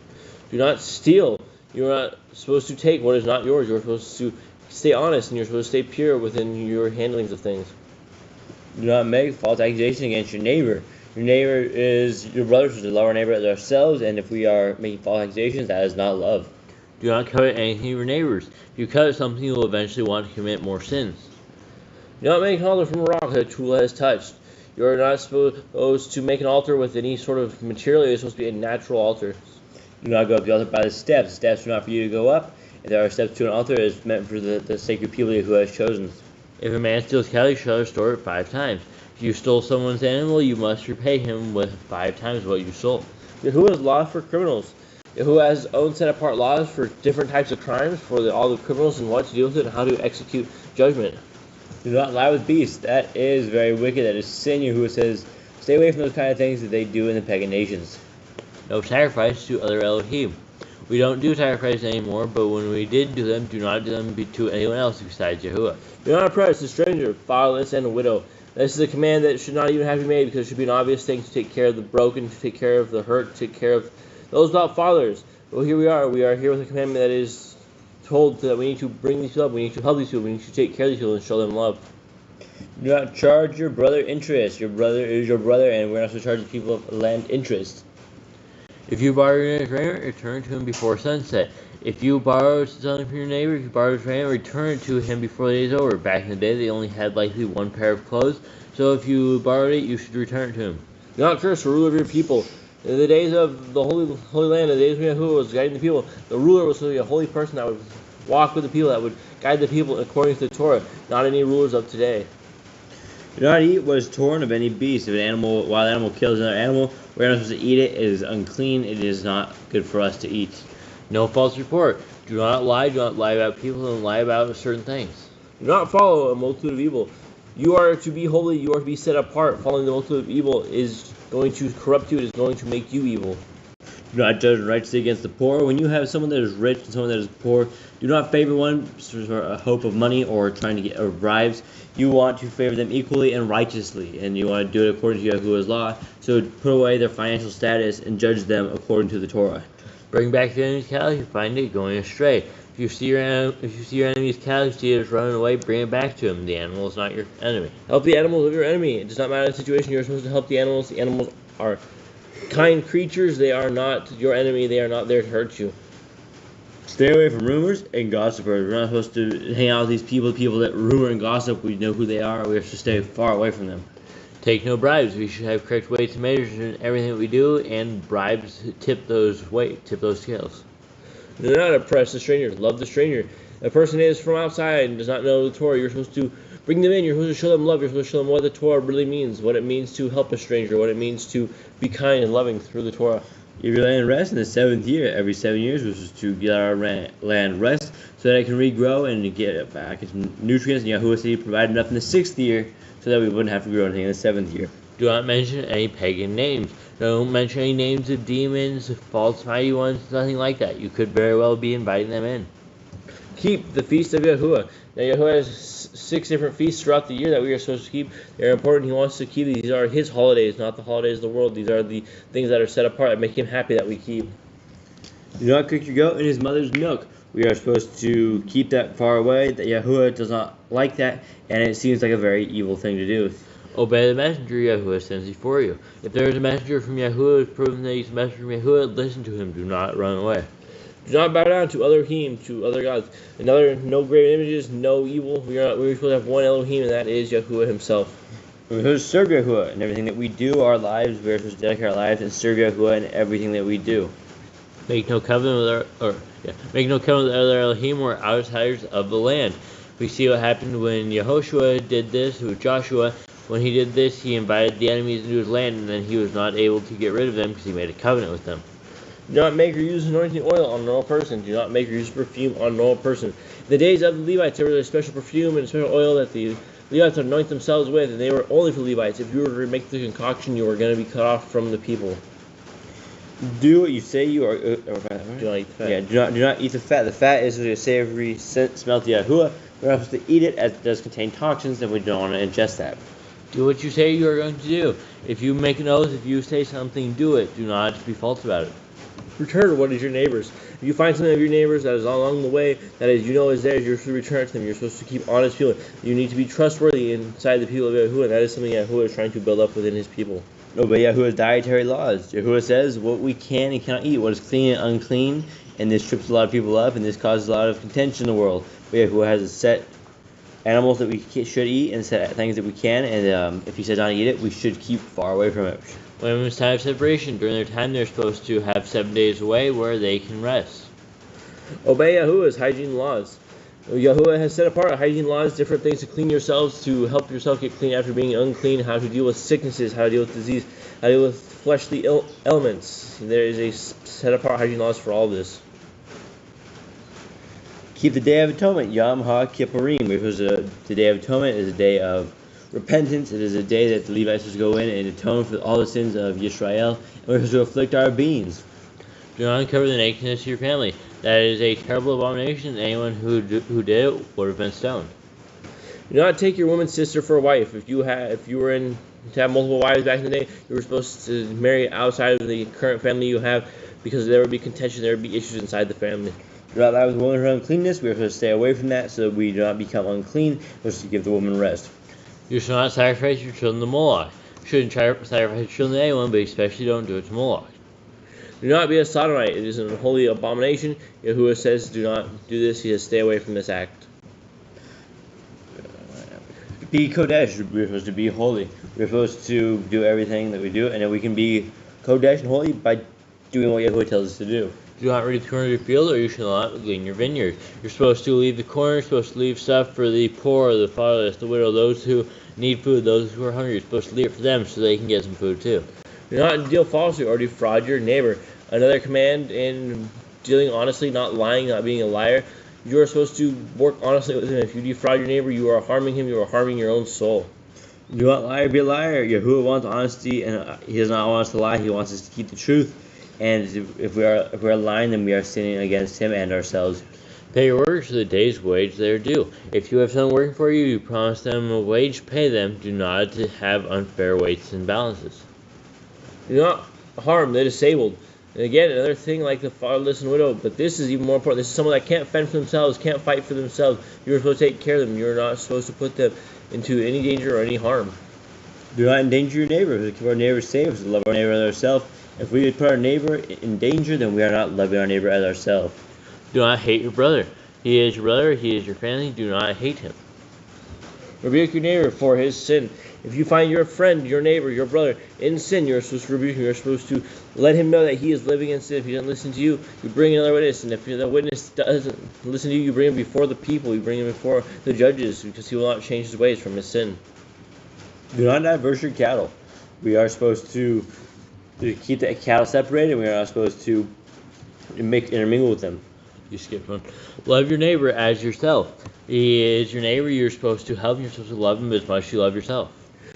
Do not steal. You're not supposed to take what is not yours. You're supposed to stay honest, and you're supposed to stay pure within your handlings of things. Do not make false accusation against your neighbor. Your neighbor is your brother, so to love our neighbor as ourselves, and if we are making false accusations, that is not love. Do not covet anything of your neighbors. If you covet something, you will eventually want to commit more sins. Do not make an altar from a rock that a tool has touched. You are not supposed to make an altar with any sort of material. It's supposed to be a natural altar. Do not go up the altar by the steps. The steps are not for you to go up. If there are steps to an altar, it is meant for the sacred people who has chosen. If a man steals cattle, you shall restore it 5 times. If you stole someone's animal, you must repay him with 5 times what you stole. Yahuwah has laws for criminals. Yahuwah has his own set apart laws for different types of crimes, for all the criminals and what to deal with it and how to execute judgment. Do not lie with beasts. That is very wicked. That is sin. Yahuwah says, stay away from those kind of things that they do in the pagan nations. No sacrifice to other Elohim. We don't do sacrifices anymore, but when we did do them, do not do them to anyone else besides Yahuwah. Do not oppress the stranger, fatherless, and a widow. This is a command that should not even have to be made, because it should be an obvious thing to take care of the broken, to take care of the hurt, to take care of those without fathers. Well, here we are. We are here with a commandment that is told that we need to bring these people up, we need to help these people, we need to take care of these people and show them love. Do not charge your brother interest. Your brother is your brother, and we're not supposed to charge the people of land interest. If you borrow your neighbor's raiment, return to him before sunset. If you borrow something from your neighbor, if you borrow his raiment, return it to him before the day is over. Back in the day, they only had likely one pair of clothes, so if you borrowed it, you should return it to him. Do not curse the ruler of your people. In the days of the Holy Land, in the days when Yahuwah was guiding the people, the ruler was supposed to be a holy person that would walk with the people, that would guide the people according to the Torah, not any rulers of today. Do not eat what is torn of any beast. If an wild animal kills another animal, we're not supposed to eat it. It is unclean. It is not good for us to eat. No false report. Do not lie about people, and lie about certain things. Do not follow a multitude of evil. You are to be holy, you are to be set apart. Following the multitude of evil is going to corrupt you, it is going to make you evil. Do not judge righteously against the poor. When you have someone that is rich and someone that is poor, do not favor one for a hope of money or trying to get bribes. You want to favor them equally and righteously, and you want to do it according to Yahuwah's law. So put away their financial status and judge them according to the Torah. Bring back the enemy's cattle if you find it going astray. If you see your enemy's cattle, you see it is running away, bring it back to him. The animal is not your enemy. Help the animals of your enemy. It does not matter the situation. You're supposed to help the animals. The animals are kind creatures. They are not your enemy. They are not there to hurt you. Stay away from rumors and gossipers. We're not supposed to hang out with these people that rumor and gossip. We know who they are. We have to stay far away from them. Take no bribes. We should have correct weights and measures in everything that we do, and bribes tip those scales. Do not oppress the stranger. Love the stranger. A person is from outside and does not know the Torah. You're supposed to bring them in. You're supposed to show them love. You're supposed to show them what the Torah really means, what it means to help a stranger, what it means to be kind and loving through the Torah. Give your land rest in the 7th year. Every 7 years, which is to get our land rest so that it can regrow and get it back its nutrients. And Yahuwah said He provided enough in the 6th year so that we wouldn't have to grow anything in the 7th year. Do not mention any pagan names. Don't mention any names of demons, false mighty ones, nothing like that. You could very well be inviting them in. Keep the feast of Yahuwah. Now, Yahuwah has 6 different feasts throughout the year that we are supposed to keep. They're important. He wants to keep these. These are His holidays, not the holidays of the world. These are the things that are set apart that make Him happy that we keep. Do not cook your goat in his mother's milk. We are supposed to keep that far away. That Yahuwah does not like that, and it seems like a very evil thing to do. Obey the messenger Yahuwah sends before you. If there is a messenger from Yahuwah who is proven that he's a messenger from Yahuwah, listen to him. Do not run away. Do not bow down to other Elohim, to other gods. No graven images, no evil. We're supposed to have one Elohim, and that is Yahuwah Himself. We're supposed to serve Yahuwah in everything that we do. Our lives, we're supposed to dedicate our lives and serve Yahuwah in everything that we do. Make no covenant with other Elohim or outsiders of the land. We see what happened when Yehoshua did this with Joshua. When he did this, he invited the enemies into his land, and then he was not able to get rid of them because he made a covenant with them. Do not make or use anointing oil on a normal person. Do not make or use perfume on a normal person. In the days of the Levites, there was a special perfume and a special oil that the Levites would anoint themselves with, and they were only for Levites. If you were to make the concoction, you were going to be cut off from the people. Do what you say you are. Do not eat the fat. Yeah, do not eat the fat. The fat is a savory smell to Yahuwah. We're not supposed to eat it as it does contain toxins, and we don't want to ingest that. Do what you say you are going to do. If you make an oath, if you say something, do it. Do not be false about it. Return what is your neighbor's. If you find something of your neighbor's that is along the way, that is is theirs, you're supposed to return it to them. You're supposed to keep honest people. You need to be trustworthy inside the people of Yahuwah, and that is something Yahuwah is trying to build up within His people. Obey Yahuwah's dietary laws. Yahuwah says what we can and cannot eat, what is clean and unclean, and this trips a lot of people up, and this causes a lot of contention in the world. But Yahuwah has a set animals that we should eat and set things that we can, and if He says not to eat it, we should keep far away from it. Women's time of separation. During their time, they're supposed to have 7 days away where they can rest. Obey Yahuwah's hygiene laws. Yahuwah has set apart hygiene laws, different things to clean yourselves, to help yourself get clean after being unclean, how to deal with sicknesses, how to deal with disease, how to deal with fleshly elements. There is a set apart hygiene laws for all this. Keep the Day of Atonement, 𝐤𝐄𝐅𝐄, because the Day of Atonement is a day of repentance. It is a day that the Levites must go in and atone for all the sins of Israel, and we're supposed to afflict our beings. Do not uncover the nakedness of your family. That is a terrible abomination, and anyone who did it would have been stoned. Do not take your woman's sister for a wife. If you were in to have multiple wives back in the day, you were supposed to marry outside of the current family you have, because there would be contention, there would be issues inside the family. Do not lie with a woman for uncleanness. We are supposed to stay away from that so that we do not become unclean. We're supposed to give the woman rest. You shall not sacrifice your children to Moloch. You shouldn't sacrifice your children to anyone, but especially don't do it to Moloch. Do not be a sodomite. It is an unholy abomination. Yahuwah says, do not do this. He says, stay away from this act. Be Kodesh. We're supposed to be holy. We're supposed to do everything that we do, and then we can be Kodesh and holy by doing what Yahuwah tells us to do. Do not reap the corn of your field, or you shall not glean your vineyard. You're supposed to leave the corn. You're supposed to leave stuff for the poor, the fatherless, the widow, those who need food, those who are hungry. You're supposed to leave it for them so they can get some food too. Do not deal falsely or defraud your neighbor. Another command in dealing honestly, not lying, not being a liar. You are supposed to work honestly with him. If you defraud your neighbor, you are harming him. You are harming your own soul. Do not lie or be a liar. Yahuwah wants honesty, and he does not want us to lie. He wants us to keep the truth. And if we are lying, then we are sinning against him and ourselves. Pay your workers the day's wage they are due. If you have someone working for you, you promise them a wage, pay them. Do not have unfair weights and balances. Do not harm the disabled. And again, another thing like the fatherless and widow, but this is even more important. This is someone that can't fend for themselves, can't fight for themselves. You're supposed to take care of them. You're not supposed to put them into any danger or any harm. Do not endanger your neighbor. We keep our neighbor safe. We love our neighbor as ourselves. If we put our neighbor in danger, then we are not loving our neighbor as ourselves. Do not hate your brother. He is your brother. He is your family. Do not hate him. Rebuke your neighbor for his sin. If you find your friend, your neighbor, your brother in sin, you're supposed to rebuke him. You're supposed to let him know that he is living in sin. If he doesn't listen to you, you bring another witness. And if the witness doesn't listen to you, you bring him before the people. You bring him before the judges, because he will not change his ways from his sin. Do not diverse your cattle. We are supposed to keep the cattle separated. We are not supposed to intermingle with them. You skipped one. Love your neighbor as yourself. He is your neighbor. You're supposed to help him. You're supposed to love him as much as you love yourself.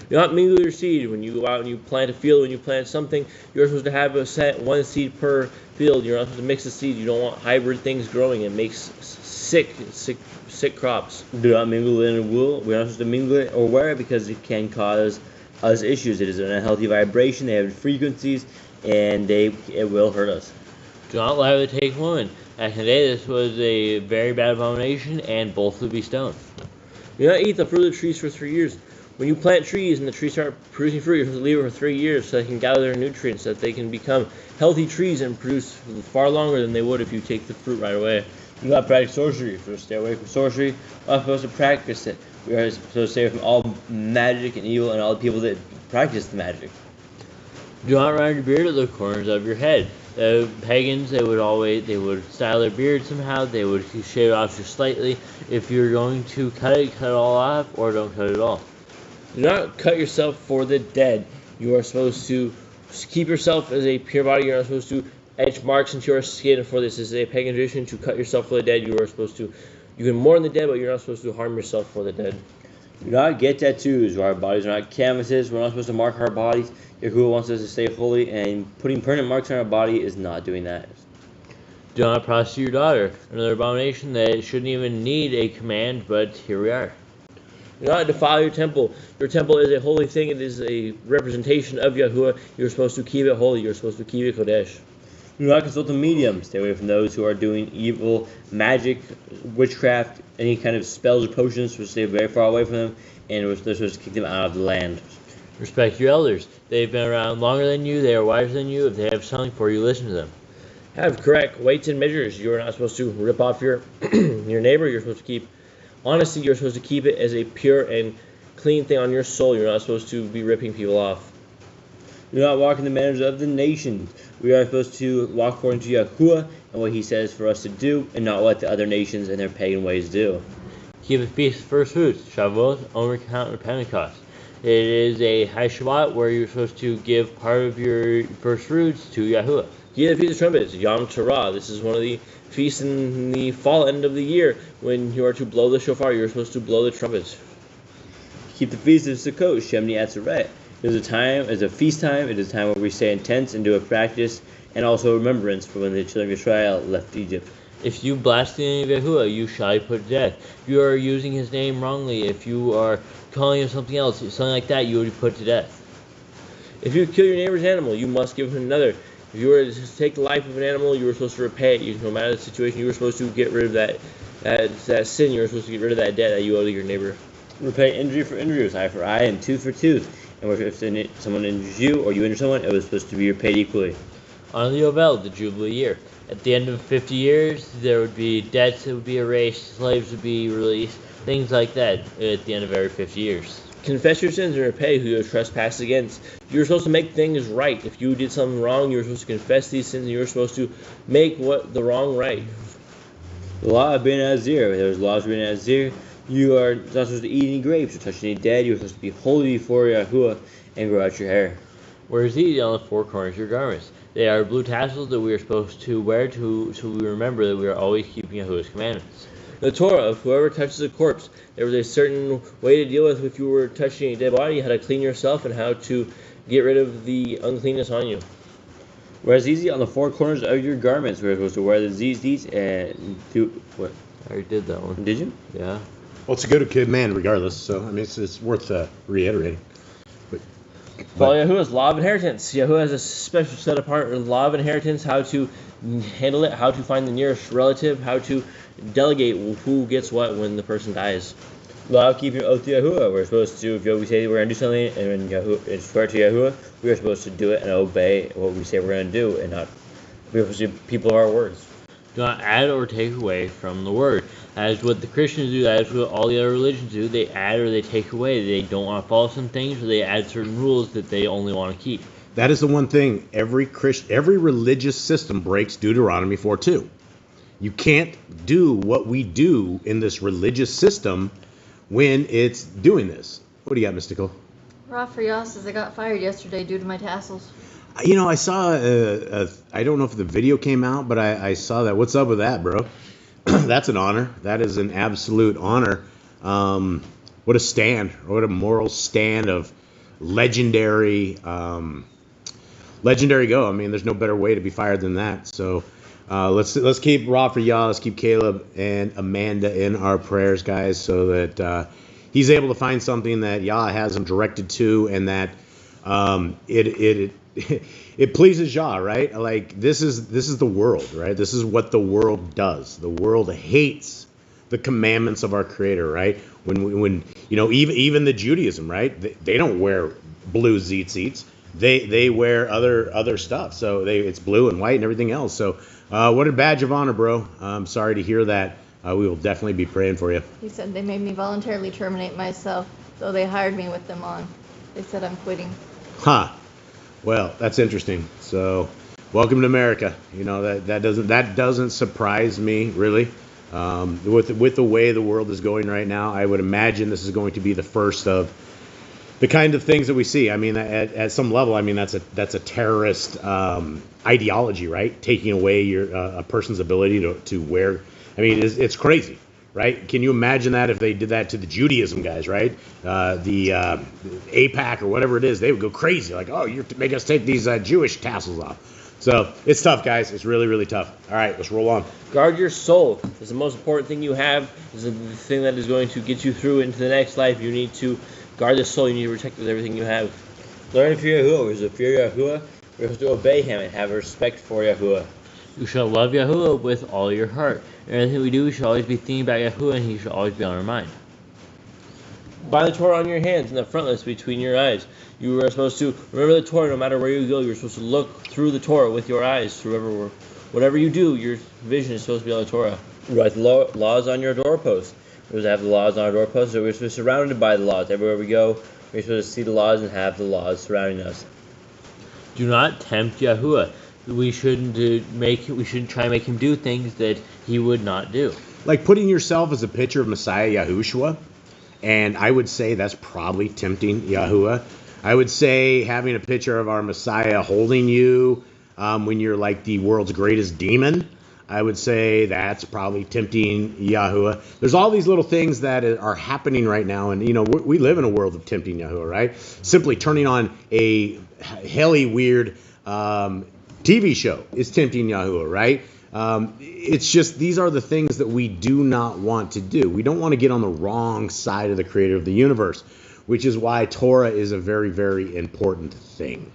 Do not mingle your seed. When you go out and you plant a field, when you plant something, you're supposed to have one seed per field. You're not supposed to mix the seed. You don't want hybrid things growing. It makes sick crops. Do not mingle linen and wool. We're not supposed to mingle it or wear it because it can cause us issues. It is an unhealthy vibration. They have frequencies, and it will hurt us. Do not lie with a taken woman. Back in the day, this was a very bad abomination, and both would be stoned. Do not eat the fruit of the trees for 3 years. When you plant trees and the trees start producing fruit, you're supposed to leave it for 3 years so they can gather their nutrients, so that they can become healthy trees and produce far longer than they would if you take the fruit right away. Do not practice sorcery. We're supposed to stay away from sorcery. We're not supposed to practice it. We are supposed to stay away from all magic and evil and all the people that practice the magic. Do not round your beard at the corners of your head. The pagans, they would style their beard somehow. They would shave it off just slightly. If you're going to cut it all off, or don't cut it at all. Do not cut yourself for the dead. You are supposed to keep yourself as a pure body. You're not supposed to etch marks into your skin for this. This is a pagan tradition to cut yourself for the dead. You can mourn the dead, but you're not supposed to harm yourself for the dead. Do not get tattoos. Our bodies are not canvases. We're not supposed to mark our bodies. Yahuwah wants us to stay holy, and putting permanent marks on our body is not doing that. Do not prostitute your daughter. Another abomination that shouldn't even need a command, but here we are. Do not defile your temple. Your temple is a holy thing. It is a representation of Yahuwah. You're supposed to keep it holy. You're supposed to keep it Kodesh. Do not consult a medium. Stay away from those who are doing evil, magic, witchcraft, any kind of spells or potions. We'll stay very far away from them, and we're supposed to kick them out of the land. Respect your elders. They've been around longer than you. They are wiser than you. If they have something for you, listen to them. Have correct weights and measures. You are not supposed to rip off your your neighbor. You're supposed to keep honesty. You're supposed to keep it as a pure and clean thing on your soul. You're not supposed to be ripping people off. Do not walk in the manners of the nations. We are supposed to walk according to Yahuwah and what he says for us to do, and not what the other nations and their pagan ways do. Keep a feast of first fruits, Shavuot, Omer Count, and Pentecost. It is a high Shabbat where you're supposed to give part of your first fruits to Yahuwah. Keep the Feast of Trumpets, Yom Teruah. This is one of the feasts in the fall end of the year when you are to blow the shofar. You're supposed to blow the trumpets. Keep the feast of Sukkot, 𝐉𝐄𐄅𐤄. It is a feast time. It is a time where we stay in tents and do a practice and also remembrance for when the children of Israel left Egypt. If you blaspheme Yahuwah, you shall be put to death. If you are using his name wrongly, if you are calling him something else, something like that, you will be put to death. If you kill your neighbor's animal, you must give him another. If you were to take the life of an animal, you were supposed to repay it. No matter the situation, you were supposed to get rid of that sin. You were supposed to get rid of that debt that you owe to your neighbor. Repay injury for injury, eye for eye, and tooth for tooth. And if someone injures you or you injure someone, it was supposed to be repaid equally. On the Yovel, the Jubilee year. At the end of 50 years, there would be debts that would be erased, slaves would be released, things like that at the end of every 50 years. Confess your sins and repay who you have trespassed against. You were supposed to make things right. If you did something wrong, you were supposed to confess these sins and you were supposed to make the wrong right. The law of Ben Azir. There was laws of Ben Azir. You are not supposed to eat any grapes or touch any dead. You are supposed to be holy before Yahuwah and grow out your hair. Whereas these on the four corners of your garments. They are blue tassels that we are supposed to wear so we remember that we are always keeping Yahuwah's commandments. The Torah of whoever touches a corpse. There was a certain way to deal with if you were touching a dead body, how to clean yourself and how to get rid of the uncleanness on you. Whereas easy on the four corners of your garments, we are supposed to wear the zizis and do what? I already did that one. Did you? Yeah. Well, it's a good command regardless, so I mean it's worth reiterating. Follow Yahuwah's law of inheritance. Yahuwah has a special set apart law of inheritance, how to handle it, how to find the nearest relative, how to delegate who gets what when the person dies. Law of keeping oath to Yahuwah. We're supposed to, if we say we're going to do something and when it's swear to Yahuwah, we are supposed to do it and obey what we say we're going to do and not be supposed to be people of our words. Do not add or take away from the word. That is what the Christians do. That is what all the other religions do. They add or they take away. They don't want to follow some things, or they add certain rules that they only want to keep. That is the one thing every religious system breaks Deuteronomy 4:2. You can't do what we do in this religious system when it's doing this. What do you got, Mystical? Rafael says I got fired yesterday due to my tassels. You know, I saw I don't know if the video came out, but I saw that. What's up with that, bro? That's an honor. That is an absolute honor. What a stand, or what a moral stand of legendary go. I mean, there's no better way to be fired than that. So let's keep Rafael, let's keep Caleb and Amanda in our prayers, guys, so that he's able to find something that Yah has him directed to, and that it pleases Yah, right? Like this is the world, right? This is what the world does. The world hates the commandments of our Creator, right? When you know, even the Judaism, right? They don't wear blue tzitzits. They wear other stuff. So it's blue and white and everything else. So what a badge of honor, bro. I'm sorry to hear that. We will definitely be praying for you. He said they made me voluntarily terminate myself, so they hired me with them on. They said I'm quitting. Huh. Well, that's interesting. So, welcome to America. You know, that doesn't surprise me really. With the way the world is going right now, I would imagine this is going to be the first of the kind of things that we see. I mean, at some level, I mean that's a terrorist ideology, right? Taking away a person's ability to wear. I mean, it's crazy. Right? Can you imagine that if they did that to the Judaism guys, right? The APAC or whatever it is, they would go crazy. Like, oh, you're making us take these Jewish tassels off. So it's tough, guys. It's really, really tough. All right, let's roll on. Guard your soul. It's the most important thing you have. It's the thing that is going to get you through into the next life. You need to guard the soul. You need to protect it with everything you have. Learn to fear Yahuwah. Because to fear Yahuwah, we're supposed to obey Him and have respect for Yahuwah. You shall love Yahuwah with all your heart. And everything we do, we should always be thinking about Yahuwah, and He should always be on our mind. Bind the Torah on your hands and the frontlets between your eyes. You are supposed to remember the Torah no matter where you go. You're supposed to look through the Torah with your eyes. Whatever you do, your vision is supposed to be on the Torah. Write the laws on your doorposts. We're supposed to have the laws on our doorposts, so we're supposed to be surrounded by the laws. Everywhere we go, we're supposed to see the laws and have the laws surrounding us. Do not tempt Yahuwah. We shouldn't try and make Him do things that He would not do. Like putting yourself as a picture of Messiah Yahushua, and I would say that's probably tempting Yahuwah. I would say having a picture of our Messiah holding you when you're like the world's greatest demon. I would say that's probably tempting Yahuwah. There's all these little things that are happening right now, and we live in a world of tempting Yahuwah, right? Simply turning on a helly weird TV show is tempting Yahuwah, right? It's just these are the things that we do not want to do. We don't want to get on the wrong side of the Creator of the universe, which is why Torah is a very, very important thing.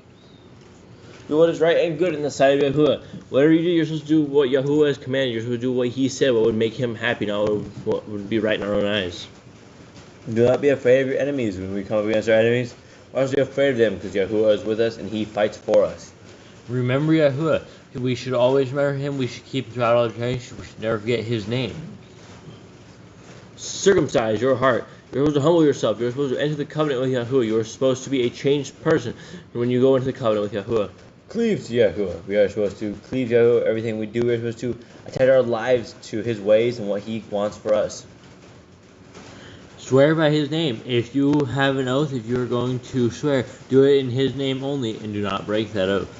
Do what is right and good in the sight of Yahuwah. Whatever you do, you're supposed to do what Yahuwah has commanded. You're supposed to do what He said, what would make Him happy, not what would be right in our own eyes. Do not be afraid of your enemies when we come up against our enemies. Why should we be afraid of them? Because Yahuwah is with us and He fights for us. Remember Yahuwah. We should always remember Him. We should keep Him throughout all generations. We should never forget His name. Circumcise your heart. You're supposed to humble yourself. You're supposed to enter the covenant with Yahuwah. You are supposed to be a changed person when you go into the covenant with Yahuwah. Cleave to Yahuwah. We are supposed to cleave to Yahuwah. Everything we do, we're supposed to attach our lives to His ways and what He wants for us. Swear by His name. If you have an oath, if you are going to swear, do it in His name only, and do not break that oath.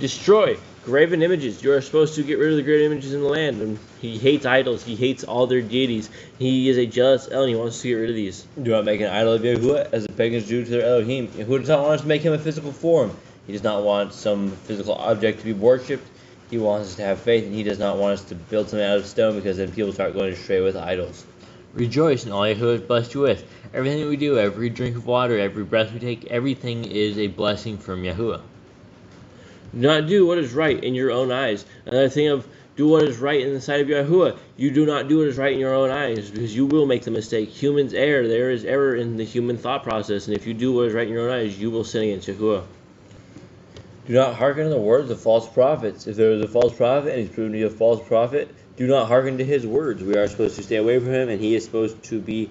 Destroy graven images. You are supposed to get rid of the graven images in the land. And He hates idols. He hates all their deities. He is a jealous El, and He wants to get rid of these. Do not make an idol of Yahuwah, as the pagans do to their Elohim. Yahuwah does not want us to make Him a physical form. He does not want some physical object to be worshipped. He wants us to have faith, and He does not want us to build something out of stone, because then people start going astray with idols. Rejoice in all Yahuwah has blessed you with. Everything that we do, every drink of water, every breath we take, everything is a blessing from Yahuwah. Do not do what is right in your own eyes. Another thing of do what is right in the sight of Yahuwah. You do not do what is right in your own eyes, because you will make the mistake. Humans err. There is error in the human thought process, and if you do what is right in your own eyes, you will sin against Yahuwah. Do not hearken to the words of false prophets. If there is a false prophet and he's proven to be a false prophet, do not hearken to his words. We are supposed to stay away from him, and he is supposed to be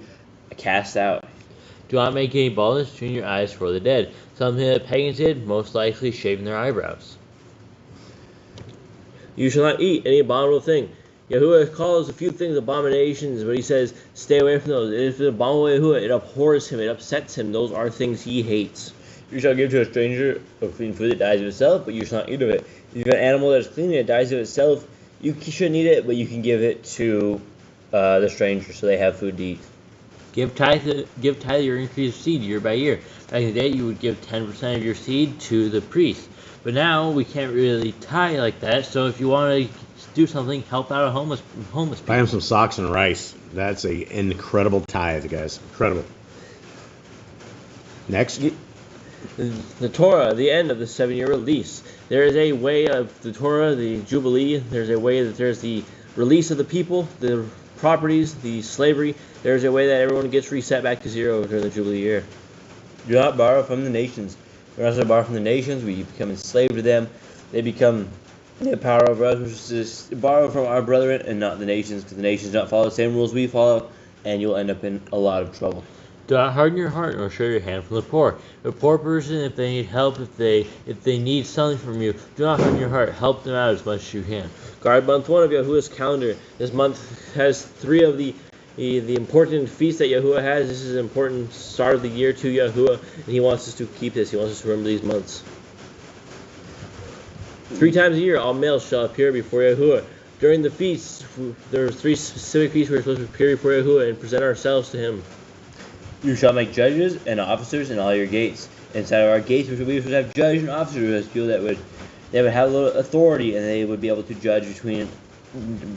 cast out. Do not make any baldness between your eyes for the dead. Something that pagans did, most likely shaving their eyebrows. You shall not eat any abominable thing. Yahuwah calls a few things abominations, but He says, stay away from those. If it's abominable Yahuwah, it abhors Him, it upsets Him. Those are things He hates. You shall give to a stranger a clean food that dies of itself, but you shall not eat of it. If you have an animal that is clean and it dies of itself, you shouldn't eat it, but you can give it to the stranger so they have food to eat. Give tithe your increase of seed year by year. Back in the day, you would give 10% of your seed to the priest. But now we can't really tithe like that, so if you want to do something, help out a homeless people. Buy him some socks and rice. That's an incredible tithe, guys. Incredible. Next. The Torah, the end of the 7-year release. There is a way of the Torah, the Jubilee. There's a way that there's the release of the people, the properties, the slavery. There's a way that everyone gets reset back to zero during the Jubilee year. Do not borrow from the nations. We're not supposed to borrow from the nations. We become enslaved to them. They have power over us. We're supposed to borrow from our brethren and not the nations, because the nations do not follow the same rules we follow, and you'll end up in a lot of trouble. Do not harden your heart nor show your hand from the poor. A poor person, if they need help, if they need something from you, do not harden your heart. Help them out as much as you can. Guard month 1 of Yahuwah's calendar. This month has 3 of the important feasts that Yahuwah has. This is an important start of the year to Yahuwah, and He wants us to keep this. He wants us to remember these months. 3 times a year, all males shall appear before Yahuwah. During the feasts, there are 3 specific feasts we're supposed to appear before Yahuwah and present ourselves to Him. You shall make judges and officers in all your gates. Inside of our gates, we should have judges and officers, people that would have a little authority, and they would be able to judge between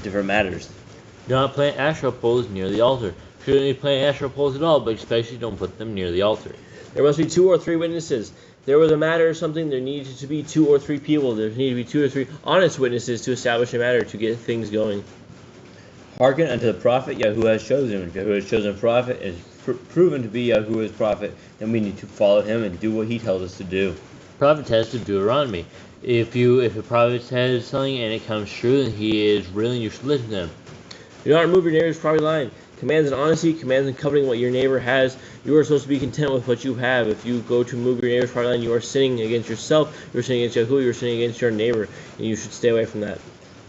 different matters. Do not plant Asherah poles near the altar. Shouldn't be planting Asherah poles at all, but especially don't put them near the altar. There must be 2 or 3 witnesses. There was a matter or something, there needed to be 2 or 3 people. There needed to be 2 or 3 honest witnesses to establish a matter, to get things going. Hearken unto the prophet Yahuwah has chosen. If Yahuwah has chosen a prophet and is proven to be Yahuwah's prophet, then we need to follow him and do what he tells us to do. Prophet test of Deuteronomy. If a prophet says something and it comes true, then he is real and you should listen to him. Do not remove your neighbor's property line. Commands in honesty, commands in coveting what your neighbor has. You are supposed to be content with what you have. If you go to move your neighbor's property line, you are sinning against yourself, you are sinning against Yahuwah, you are sinning against your neighbor, and you should stay away from that.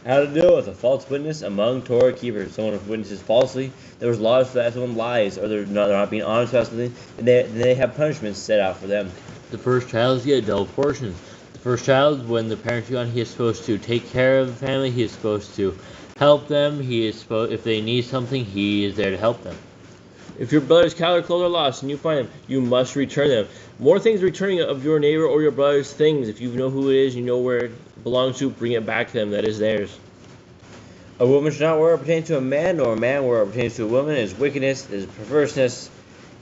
How to deal with a false witness among Torah keepers. Someone who witnesses falsely, there was laws for that. Someone lies, or they're not being honest about something, and they have punishments set out for them. The first child is get a double portion. The First child, when the parents are gone, he is supposed to take care of the family. He is supposed to help them. If they need something, he is there to help them. If your brother's cow or clothes are lost and you find them, you must return them. More things returning of your neighbor or your brother's things. If you know who it is, you know where it belongs to, bring it back to them. That is theirs. A woman should not wear what pertains to a man, nor a man wear what pertains to a woman. It is wickedness, it is perverseness.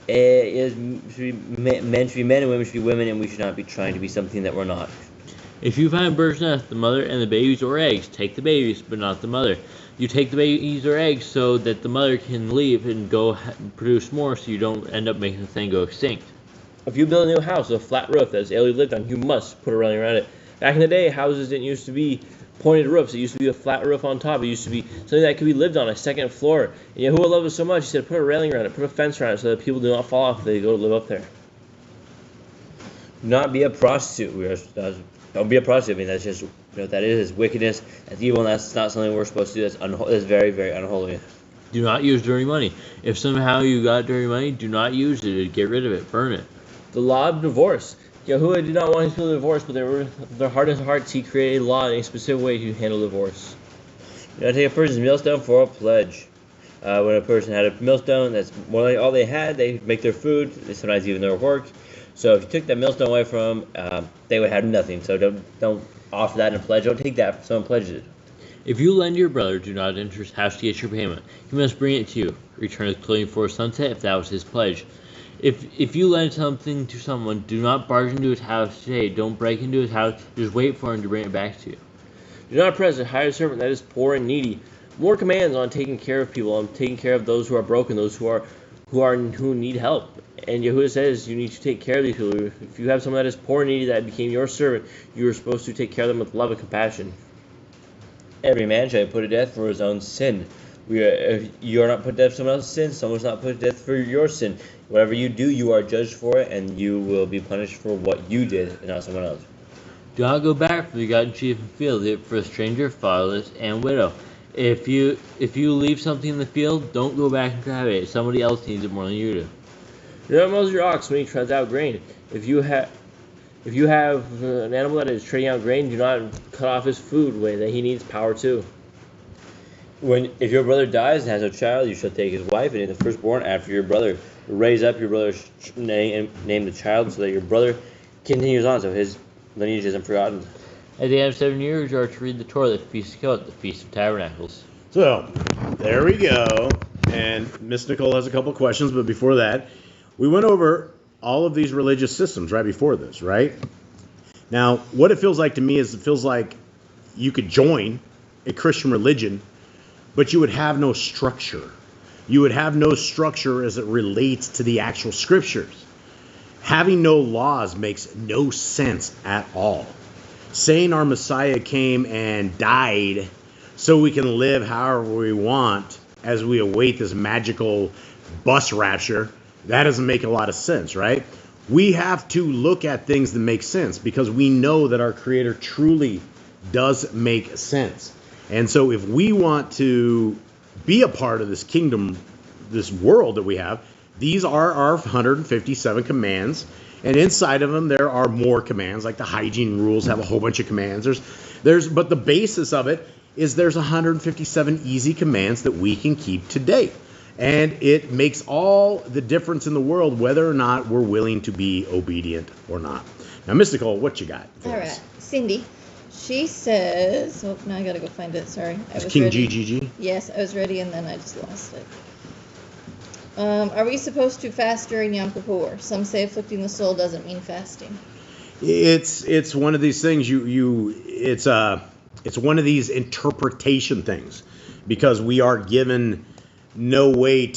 Men should be men and women should be women, and we should not be trying to be something that we're not. If you find a bird's nest, the mother and the babies or eggs, take the babies, but not the mother. You take the babies or eggs so that the mother can leave and go produce more, so you don't end up making the thing go extinct. If you build a new house with a flat roof that's already lived on, you must put a railing around it. Back in the day, houses didn't used to be pointed roofs. It used to be a flat roof on top. It used to be something that could be lived on, a second floor. And Yahuwah loved it so much, he said, put a railing around it, put a fence around it, so that people do not fall off if they go to live up there. Do not be a prostitute. Don't be a prostitute. I mean, that's just what that is wickedness. That's evil, and that's not something we're supposed to do. That's very, very unholy. Do not use dirty money. If somehow you got dirty money, do not use it. Get rid of it. Burn it. The law of divorce. Yahuwah did not want his people to divorce, but their hardest hearts, he created a law in a specific way to handle divorce. Do not take a person's millstone for a pledge. When a person had a millstone, that's more like all they had. They make their food, sometimes even their work. So if you took that millstone away from them, they would have nothing. So don't offer that in a pledge. Don't take that if someone pledges it. If you lend your brother, do not enter his house to get your payment. He must bring it to you. Return his clothing for sunset if that was his pledge. If you lend something to someone, do not barge into his house today. Don't break into his house. Just wait for him to bring it back to you. Do not oppress a hired servant that is poor and needy. More commands on taking care of people, on taking care of those who are broken, those who need help. And Yahuwah says you need to take care of these people. If you have someone that is poor and needy that became your servant, you are supposed to take care of them with love and compassion. Every man shall be put to death for his own sin. If you are not put to death for someone else's sin, someone is not put to death for your sin. Whatever you do, you are judged for it, and you will be punished for what you did, and not someone else. Do not go back for the God and sheep in the field, for a stranger, fatherless, and widow. If you leave something in the field, don't go back and grab it. Somebody else needs it more than you do. Do not muzzle your ox when he treads out grain. If you have an animal that is treading out grain, do not cut off his food way that he needs power too. If your brother dies and has a child, you shall take his wife and name the firstborn after your brother. Raise up your brother's name the child so that your brother continues on, so his lineage isn't forgotten. At the end of 7 years, you are to read the Torah, the Feast of Sukkot, the Feast of Tabernacles. So, there we go. And Miss Nicole has a couple questions, but before that, we went over all of these religious systems right before this, right? Now, what it feels like to me is it feels like you could join a Christian religion, but you would have no structure. You would have no structure as it relates to the actual scriptures. Having no laws makes no sense at all. Saying our Messiah came and died so we can live however we want as we await this magical bus rapture, that doesn't make a lot of sense, right? We have to look at things that make sense because we know that our Creator truly does make sense. And so if we want to be a part of this kingdom, this world that we have, these are our 157 commands. And inside of them, there are more commands, like the hygiene rules have a whole bunch of commands. But the basis of it is there's 157 easy commands that we can keep today. And it makes all the difference in the world whether or not we're willing to be obedient or not. Now, Miss Nicole, what you got for us? All right. Cindy, she says, oh, now I got to go find it. Sorry. It's King GGG? Yes, I was ready and then I just lost it. Are we supposed to fast during Yom Kippur? Some say afflicting the soul doesn't mean fasting. It's one of these things. It's one of these interpretation things because we are given no way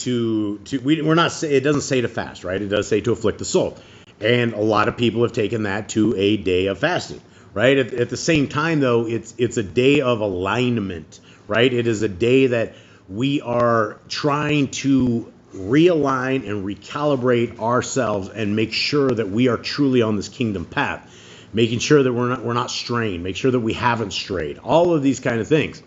we're not. It doesn't say to fast, right? It does say to afflict the soul, and a lot of people have taken that to a day of fasting, right? At the same time, though, it's a day of alignment, right? It is a day that we are trying to realign and recalibrate ourselves and make sure that we are truly on this kingdom path, making sure that we're not straying, make sure that we haven't strayed, all of these kind of things.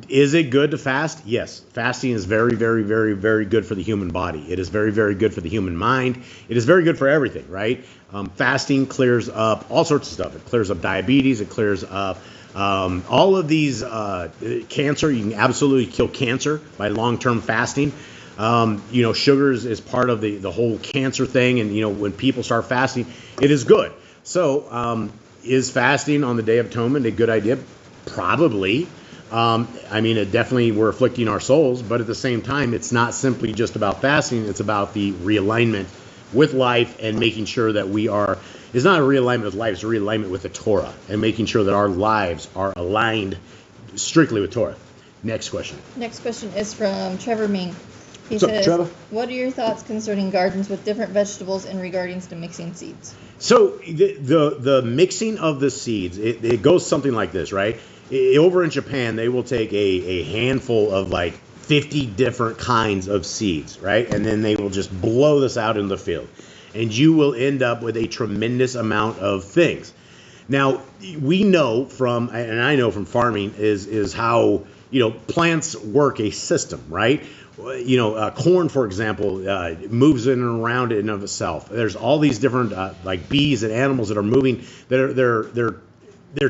Is it good to fast? Yes. Fasting is very, very, very, very good for the human body. It is very, very good for the human mind. It is very good for everything, right? Fasting clears up all sorts of stuff. It clears up diabetes. It clears up all of these cancer. You can absolutely kill cancer by long-term fasting. Sugars is part of the whole cancer thing. And, when people start fasting, it is good. So is fasting on the Day of Atonement a good idea? Probably. It definitely, we're afflicting our souls, but at the same time, it's not simply just about fasting. It's about the realignment with life and making sure that it's not a realignment with life, it's a realignment with the Torah and making sure that our lives are aligned strictly with Torah. Next question. Next question is from Trevor Ming. He What's up, says, Trevor? what are your thoughts concerning gardens with different vegetables in regards to mixing seeds? So the mixing of the seeds, it goes something like this, right? Over in Japan, they will take a handful of like 50 different kinds of seeds, right? And then they will just blow this out in the field. And you will end up with a tremendous amount of things. Now, we know from, and I know from farming, is how, plants work a system, right? Corn, for example, moves in and around it in and of itself. There's all these different like bees and animals that are moving. They're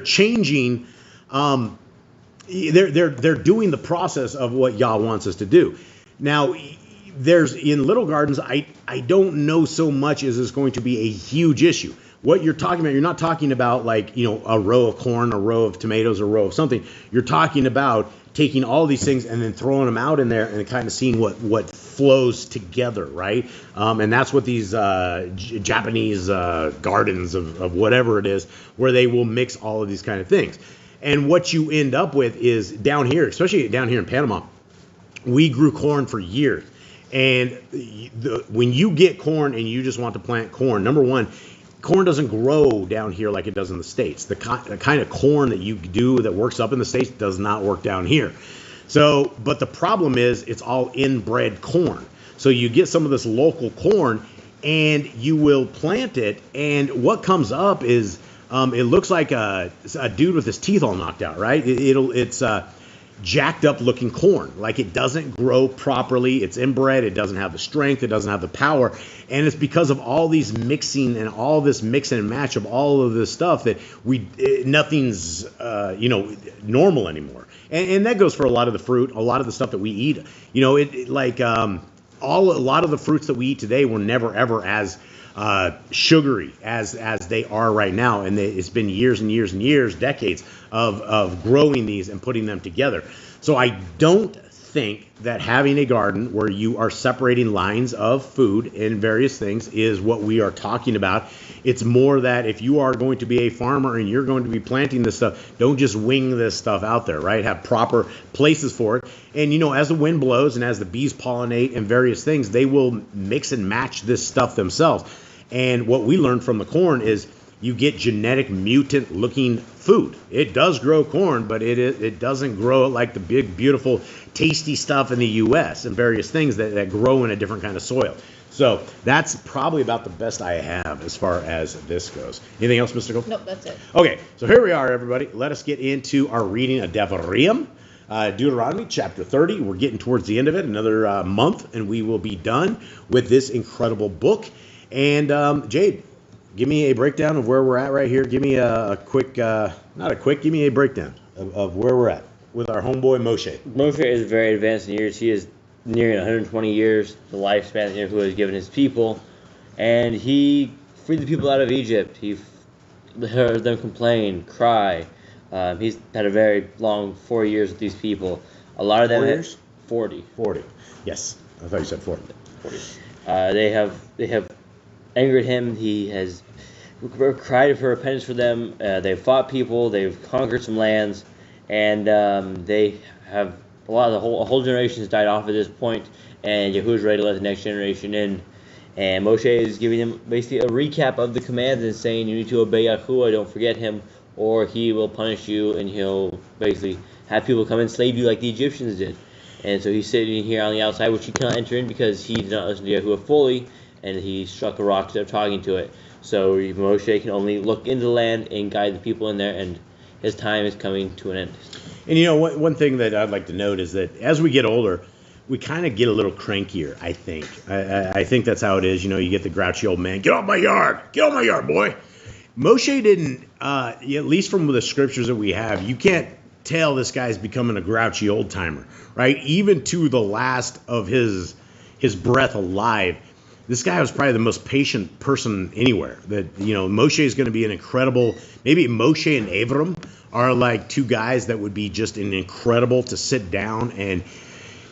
changing. They're doing the process of what Yah wants us to do. Now, there's in little gardens. I don't know so much as it's going to be a huge issue. What you're talking about, you're not talking about like a row of corn, a row of tomatoes, a row of something. You're talking about taking all these things and then throwing them out in there and kind of seeing what flows together, right? And that's what these Japanese gardens of whatever it is, where they will mix all of these kind of things. And what you end up with is down here, especially down here in Panama, we grew corn for years. And when you get corn and you just want to plant corn, number one, corn doesn't grow down here like it does in the States. The kind of corn that you do that works up in the States does not work down here. So, but the problem is it's all inbred corn. So you get some of this local corn and you will plant it, and what comes up is it looks like a dude with his teeth all knocked out, right? It's jacked up looking corn. Like it doesn't grow properly. It's inbred. It doesn't have the strength. It doesn't have the power. And it's because of all these mixing and all this mix and match of all of this stuff that nothing's normal anymore. And that goes for a lot of the fruit, a lot of the stuff that we eat. A lot of the fruits that we eat today were never ever as sugary as they are right now, and it's been years and years and years, decades of growing these and putting them together. So I don't think that having a garden where you are separating lines of food and various things is what we are talking about. It's more that if you are going to be a farmer and you're going to be planting this stuff, don't just wing this stuff out there, right? Have proper places for it. And, as the wind blows and as the bees pollinate and various things, they will mix and match this stuff themselves. And what we learned from the corn is you get genetic mutant looking food. It does grow corn, but it doesn't grow like the big, beautiful, tasty stuff in the U.S. and various things that grow in a different kind of soil. So that's probably about the best I have as far as this goes. Anything else, Mystical? Nope, that's it. Okay, so here we are, everybody. Let us get into our reading of Devarim, Deuteronomy chapter 30. We're getting towards the end of it, another month, and we will be done with this incredible book. And Jade, give me a breakdown of where we're at right here. Give me give me a breakdown of where we're at with our homeboy Moshe. Moshe is very advanced in years. He is nearing 120 years, the lifespan that Yahuwah has given his people. And he freed the people out of Egypt. He heard them complain, cry. He's had a very long 4 years with these people. A lot of them 4 years? 40. 40. Yes, I thought you said 40. 40. They have angered him. He has cried for repentance for them. They've fought people. They've conquered some lands, and they have a whole generation has died off at this point. And Yahuwah's ready to let the next generation in. And Moshe is giving them basically a recap of the commands and saying you need to obey Yahuwah, don't forget him, or he will punish you, and he'll basically have people come and slave you like the Egyptians did. And so he's sitting here on the outside, which he cannot enter in because he did not listen to Yahuwah fully, and he struck a rock instead of talking to it. So Moshe can only look into the land and guide the people in there, and his time is coming to an end. And you know, one thing that I'd like to note is that as we get older, we kind of get a little crankier, I think. I think that's how it is. You know, you get the grouchy old man, get off my yard, boy. Moshe didn't, at least from the scriptures that we have, you can't tell this guy's becoming a grouchy old timer, right? Even to the last of his breath alive, this guy was probably the most patient person anywhere. That, you know, Moshe is going to be an incredible, maybe Moshe and Avram are like two guys that would be just an incredible to sit down and,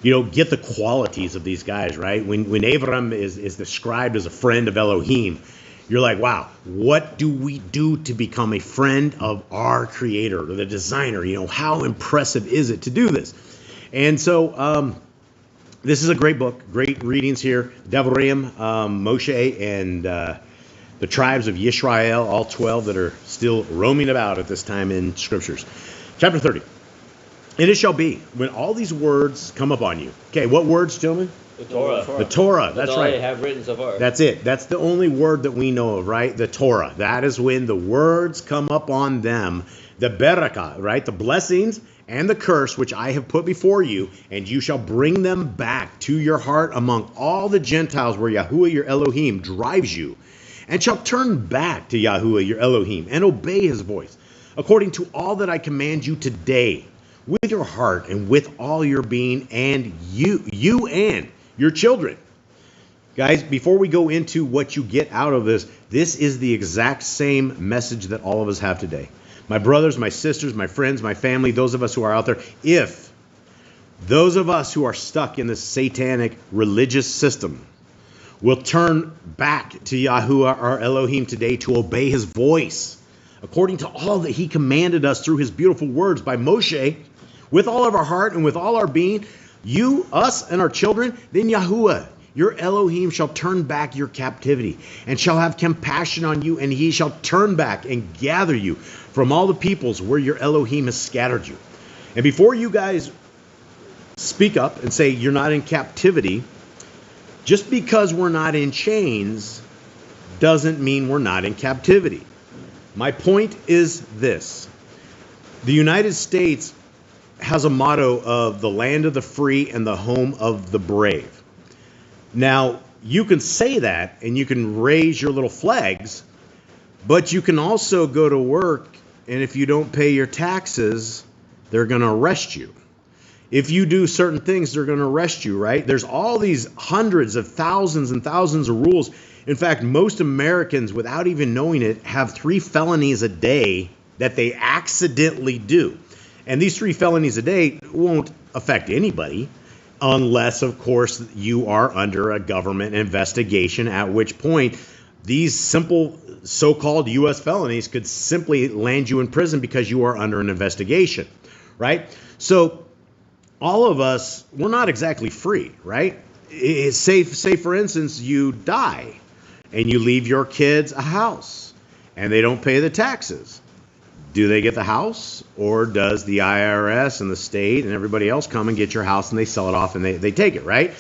you know, get the qualities of these guys, right? When Avram is described as a friend of Elohim, you're like, wow, what do we do to become a friend of our creator, or the designer? You know, how impressive is it to do this? And so this is a great book, great readings here. Devarim, Moshe, and the tribes of Yisrael, all 12 that are still roaming about at this time in scriptures. Chapter 30. And it shall be, when all these words come upon you. Okay, what words, gentlemen? The Torah. The Torah, that's all right. they have written so far. That's it. That's the only word that we know of, right? The Torah. That is when the words come up on them. The barakah, right? The blessings and the curse which I have put before you, and you shall bring them back to your heart among all the Gentiles where Yahuwah your Elohim drives you, and shall turn back to Yahuwah your Elohim and obey his voice, according to all that I command you today, with your heart and with all your being, and you and your children. Guys, before we go into what you get out of this, this is the exact same message that all of us have today. My brothers, my sisters, my friends, my family, those of us who are out there, if those of us who are stuck in this satanic religious system will turn back to Yahuwah our Elohim today to obey his voice, according to all that he commanded us through his beautiful words by Moshe, with all of our heart and with all our being, you, us, and our children, then Yahuwah, your Elohim, shall turn back your captivity and shall have compassion on you, and he shall turn back and gather you from all the peoples where your Elohim has scattered you. And before you guys speak up and say you're not in captivity, just because we're not in chains doesn't mean we're not in captivity. My point is this. The United States has a motto of the land of the free and the home of the brave. Now, you can say that and you can raise your little flags, but you can also go to work, and if you don't pay your taxes, they're going to arrest you. If you do certain things, they're going to arrest you, right? There's all these hundreds of thousands and thousands of rules. In fact, most Americans, without even knowing it, have 3 felonies a day that they accidentally do. And these 3 felonies a day won't affect anybody unless, of course, you are under a government investigation, at which point these simple so-called U.S. felonies could simply land you in prison because you are under an investigation, right? So all of us, we're not exactly free, right? Say for instance, you die and you leave your kids a house and they don't pay the taxes. Do they get the house, or does the IRS and the state and everybody else come and get your house and they sell it off and they take it, right?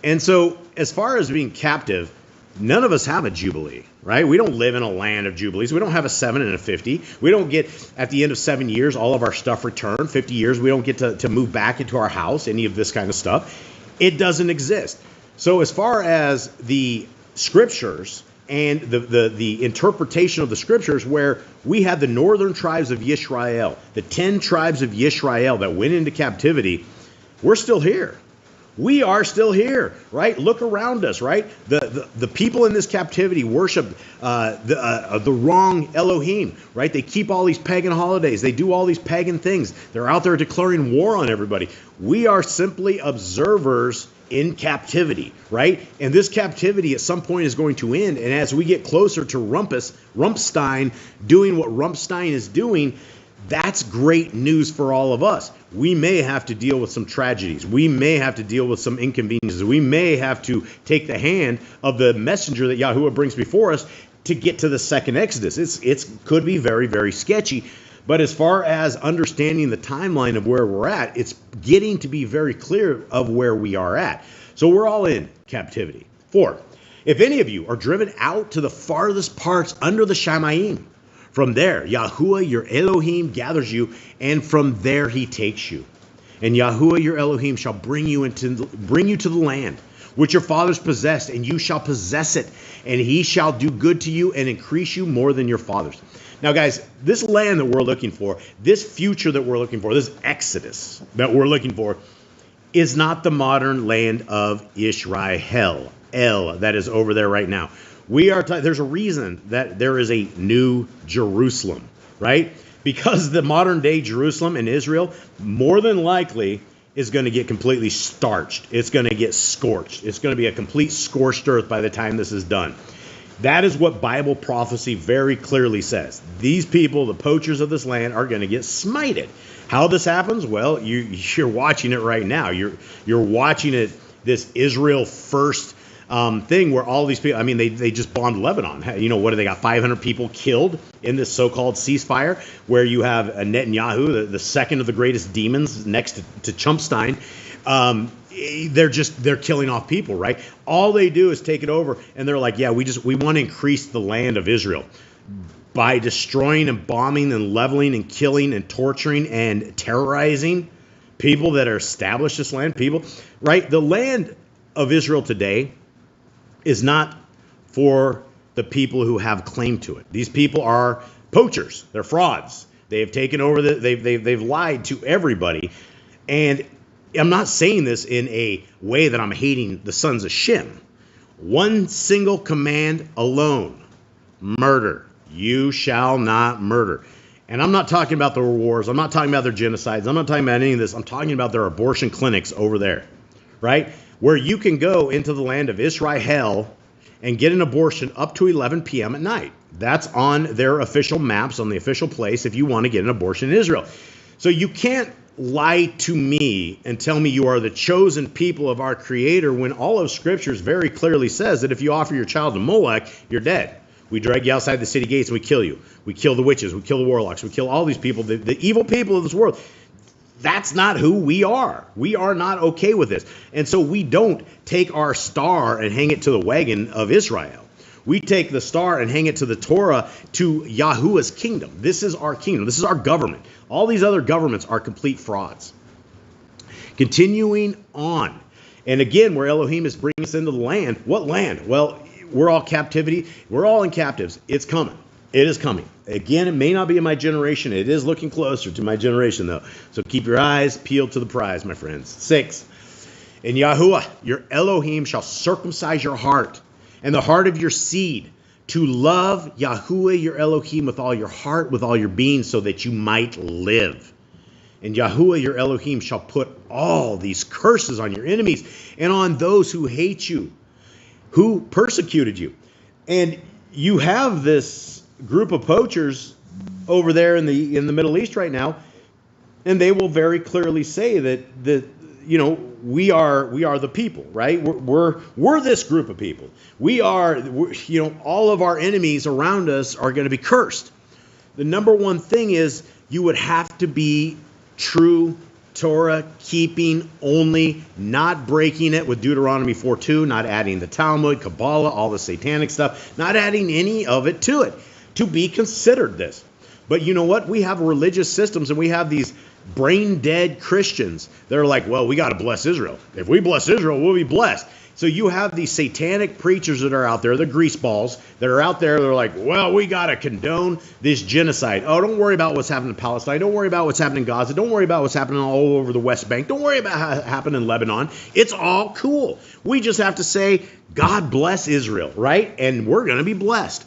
And so as far as being captive, none of us have a jubilee, right? We don't live in a land of jubilees. We don't have a 7 and a 50. We don't get, at the end of 7 years, all of our stuff returned. 50 years, we don't get to move back into our house, any of this kind of stuff. It doesn't exist. So as far as the scriptures and the interpretation of the scriptures, where we had the northern tribes of Yisrael, the 10 tribes of Yisrael that went into captivity, we're still here. We are still here, right? Look around us, right? The people in this captivity worship the wrong Elohim, right? They keep all these pagan holidays. They do all these pagan things. They're out there declaring war on everybody. We are simply observers in captivity, right? And this captivity at some point is going to end. And as we get closer to Rumpstein doing what Rumpstein is doing, that's great news for all of us. We may have to deal with some tragedies. We may have to deal with some inconveniences. We may have to take the hand of the messenger that Yahuwah brings before us to get to the second Exodus. It could be very, very sketchy. But as far as understanding the timeline of where we're at, it's getting to be very clear of where we are at. So we're all in captivity. 4, if any of you are driven out to the farthest parts under the Shamayim, From there, Yahuwah, your Elohim, gathers you, and from there he takes you. And Yahuwah, your Elohim, shall bring you to the land which your fathers possessed, and you shall possess it, and he shall do good to you and increase you more than your fathers. Now, guys, this land that we're looking for, this future that we're looking for, this Exodus that we're looking for, is not the modern land of Israel, that is over there right now. There's a reason that there is a new Jerusalem, right? Because the modern day Jerusalem and Israel, more than likely, is going to get completely starched. It's going to get scorched. It's going to be a complete scorched earth by the time this is done. That is what Bible prophecy very clearly says. These people, the poachers of this land, are going to get smited. How this happens? Well, you're watching it right now. You're watching it, this Israel first thing where all these people, I mean, they just bombed Lebanon. You know, what do they got? 500 people killed in this so-called ceasefire, where you have Netanyahu, the second of the greatest demons next to Chumpstein. They're killing off people, right? All they do is take it over, and they're like, yeah, we want to increase the land of Israel by destroying and bombing and leveling and killing and torturing and terrorizing people that are established this land, people, right? The land of Israel today is not for the people who have claim to it. These people are poachers. They're frauds. They have taken over. They've lied to everybody. And I'm not saying this in a way that I'm hating the sons of Shem. One single command alone: murder. You shall not murder. And I'm not talking about their wars. I'm not talking about their genocides. I'm not talking about any of this. I'm talking about their abortion clinics over there, right? Where you can go into the land of Israel and get an abortion up to 11 p.m. at night. That's on their official maps, on the official place, if you want to get an abortion in Israel. So you can't lie to me and tell me you are the chosen people of our Creator when all of Scriptures very clearly says that if you offer your child to Molech, you're dead. We drag you outside the city gates and we kill you. We kill the witches. We kill the warlocks. We kill all these people, the evil people of this world. That's not who we are. We are not okay with this. And so we don't take our star and hang it to the wagon of Israel. We take the star and hang it to the Torah, to Yahuwah's kingdom. This is our kingdom. This is our government. All these other governments are complete frauds. Continuing on. And again, where Elohim is bringing us into the land. What land? Well, we're all captivity. We're all in captives. It's coming. It is coming. Again, it may not be in my generation. It is looking closer to my generation, though. So keep your eyes peeled to the prize, my friends. 6. And Yahuwah, your Elohim, shall circumcise your heart and the heart of your seed, to love Yahuwah, your Elohim, with all your heart, with all your being, so that you might live. And Yahuwah, your Elohim, shall put all these curses on your enemies and on those who hate you, who persecuted you. And you have this group of poachers over there in the Middle East right now, and they will very clearly say that we are the people, right? We're this group of people. We're all of our enemies around us are going to be cursed. The number one thing is you would have to be true Torah keeping only, not breaking it with Deuteronomy 4:2, not adding the Talmud, Kabbalah, all the satanic stuff, not adding any of it to it to be considered this. But you know what? We have religious systems, and we have these brain dead Christians that are like, well, we got to bless Israel. If we bless Israel, we'll be blessed. So you have these satanic preachers that are out there, the greaseballs that are out there. They're like, well, we got to condone this genocide. Oh, don't worry about what's happening in Palestine. Don't worry about what's happening in Gaza. Don't worry about what's happening all over the West Bank. Don't worry about what happened in Lebanon. It's all cool. We just have to say, God bless Israel, right? And we're going to be blessed.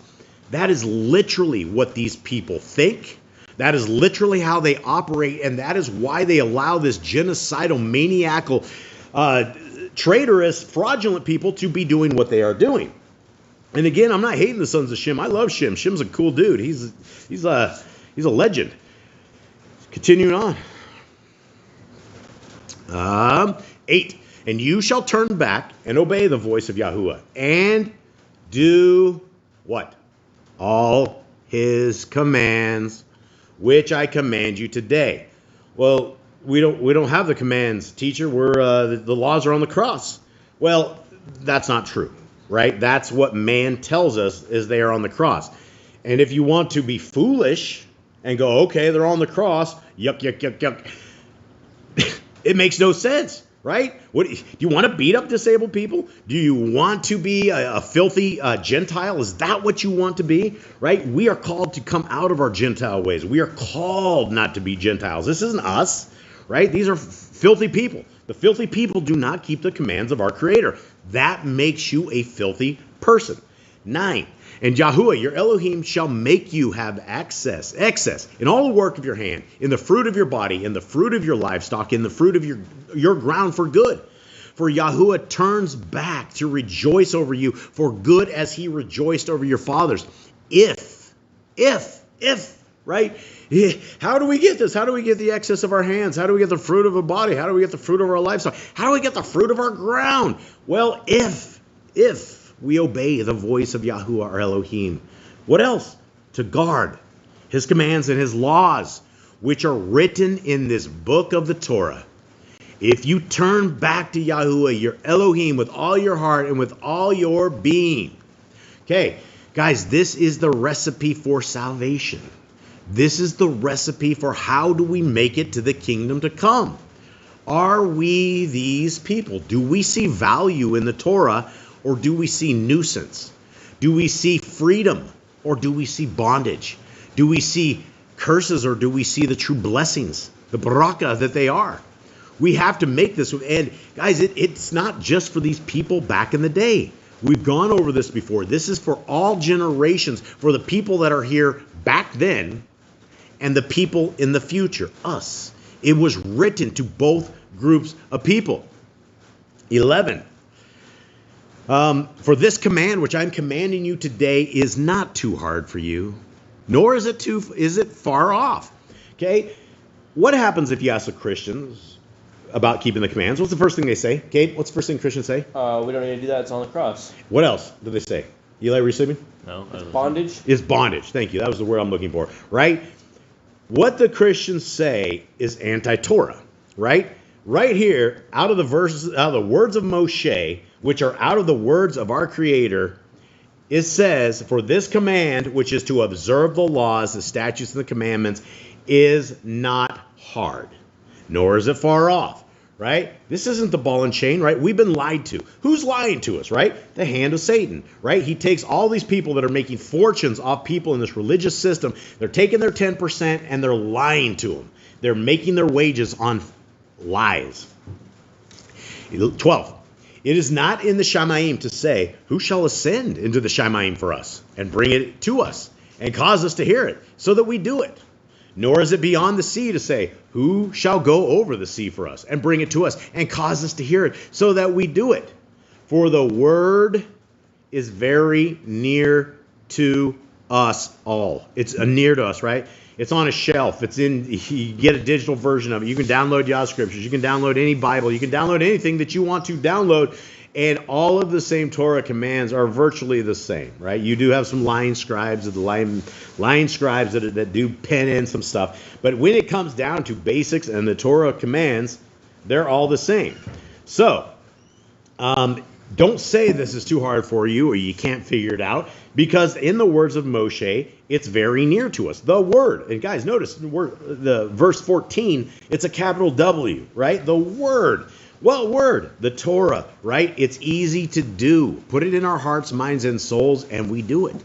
That is literally what these people think. That is literally how they operate, and that is why they allow this genocidal, maniacal, traitorous, fraudulent people to be doing what they are doing. And again, I'm not hating the sons of Shem. I love Shem. Shem's a cool dude. He's a legend. Continuing on. 8. And you shall turn back and obey the voice of Yahuwah and do what? All his commands, which I command you today. Well, we don't have the commands, teacher. The laws are on the cross. Well, that's not true, right? That's what man tells us is they are on the cross. And if you want to be foolish and go, okay, they're on the cross, yuck, yuck, yuck, yuck, it makes no sense, right? What, do you want to beat up disabled people? Do you want to be a filthy Gentile? Is that what you want to be, right? We are called to come out of our Gentile ways. We are called not to be Gentiles. This isn't us, right? These are filthy people. The filthy people do not keep the commands of our Creator. That makes you a filthy person. 9. And Yahuwah, your Elohim, shall make you have excess in all the work of your hand, in the fruit of your body, in the fruit of your livestock, in the fruit of your ground for good. For Yahuwah turns back to rejoice over you for good as he rejoiced over your fathers. If, right? How do we get this? How do we get the excess of our hands? How do we get the fruit of a body? How do we get the fruit of our livestock? How do we get the fruit of our ground? Well, if we obey the voice of Yahuwah our Elohim. What else? To guard his commands and his laws, which are written in this book of the Torah. If you turn back to Yahuwah your Elohim with all your heart and with all your being. Okay, guys, this is the recipe for salvation. This is the recipe for how do we make it to the kingdom to come. Are we these people? Do we see value in the Torah, or do we see nuisance? Do we see freedom, or do we see bondage? Do we see curses, or do we see the true blessings, the baraka that they are? We have to make this. And guys, it's not just for these people back in the day. We've gone over this before. This is for all generations, for the people that are here back then and the people in the future, us. It was written to both groups of people. 11. For this command which I'm commanding you today is not too hard for you, nor is it far off. Okay? What happens if you ask the Christians about keeping the commands? What's the first thing they say? Kate, what's the first thing Christians say? We don't need to do that. It's on the cross. What else do they say? Eli, were you sleeping? No. Bondage. Is bondage. Thank you. That was the word I'm looking for. Right? What the Christians say is anti-Torah. Right? Right here, out of the words of Moshe, which are out of the words of our Creator, it says, for this command, which is to observe the laws, the statutes, and the commandments, is not hard, nor is it far off, right? This isn't the ball and chain, right? We've been lied to. Who's lying to us, right? The hand of Satan, right? He takes all these people that are making fortunes off people in this religious system. They're taking their 10% and they're lying to them. They're making their wages on lies. 12. It is not in the Shamayim to say, who shall ascend into the Shamayim for us and bring it to us and cause us to hear it so that we do it. Nor is it beyond the sea to say, who shall go over the sea for us and bring it to us and cause us to hear it so that we do it. For the word is very near to us all. It's near to us, right? It's on a shelf. It's in. You get a digital version of it. You can download Yah Scriptures. You can download any Bible. You can download anything that you want to download. And all of the same Torah commands are virtually the same, right? You do have some lying scribes that do pen in some stuff. But when it comes down to basics and the Torah commands, they're all the same. So, don't say this is too hard for you or you can't figure it out, because in the words of Moshe, it's very near to us. The word. And guys, notice the verse 14, it's a capital W, right? The word. What word? The Torah, right? It's easy to do. Put it in our hearts, minds, and souls, and we do it.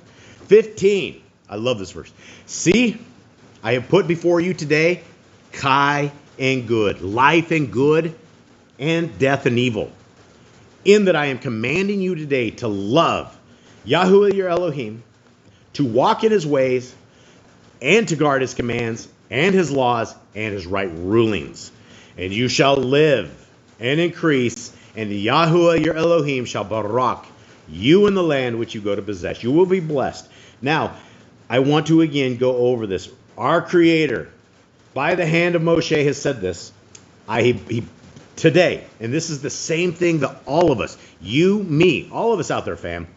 15. I love this verse. See, I have put before you today Kai and good, life and good, and death and evil. In that I am commanding you today to love Yahuwah your Elohim, to walk in his ways, and to guard his commands, and his laws, and his right rulings. And you shall live and increase, and Yahuwah your Elohim shall barak you in the land which you go to possess. You will be blessed. Now, I want to again go over this. Our Creator, by the hand of Moshe, has said this. Today, and this is the same thing that all of us, you, me, all of us out there, fam,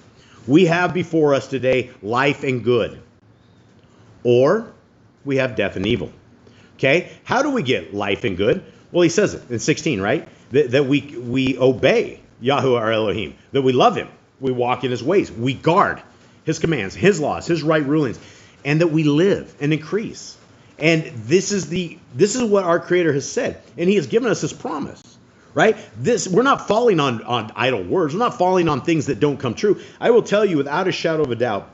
we have before us today life and good, or we have death and evil. Okay? How do we get life and good? Well, he says it in 16, right? That we obey Yahuwah our Elohim, that we love him, we walk in his ways, we guard his commands, his laws, his right rulings, and that we live and increase. And this is what our Creator has said, and He has given us His promise, right? We're not falling on idle words. We're not falling on things that don't come true. I will tell you without a shadow of a doubt,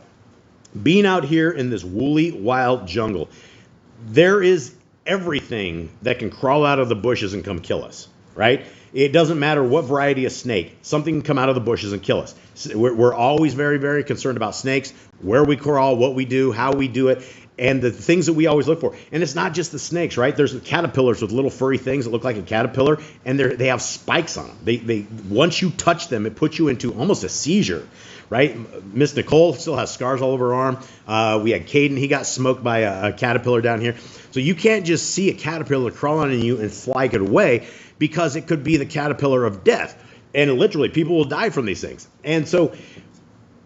being out here in this woolly, wild jungle, there is everything that can crawl out of the bushes and come kill us, right? It doesn't matter what variety of snake. Something can come out of the bushes and kill us. We're always very, very concerned about snakes, where we crawl, what we do, how we do it, and the things that we always look for. And it's not just the snakes, right? There's the caterpillars with little furry things that look like a caterpillar, and they have spikes on them. They once you touch them, it puts you into almost a seizure, right? Miss Nicole still has scars all over her arm. We had Caden, he got smoked by a caterpillar down here. So you can't just see a caterpillar crawl on you and flag it away, because it could be the caterpillar of death. And literally, people will die from these things. And so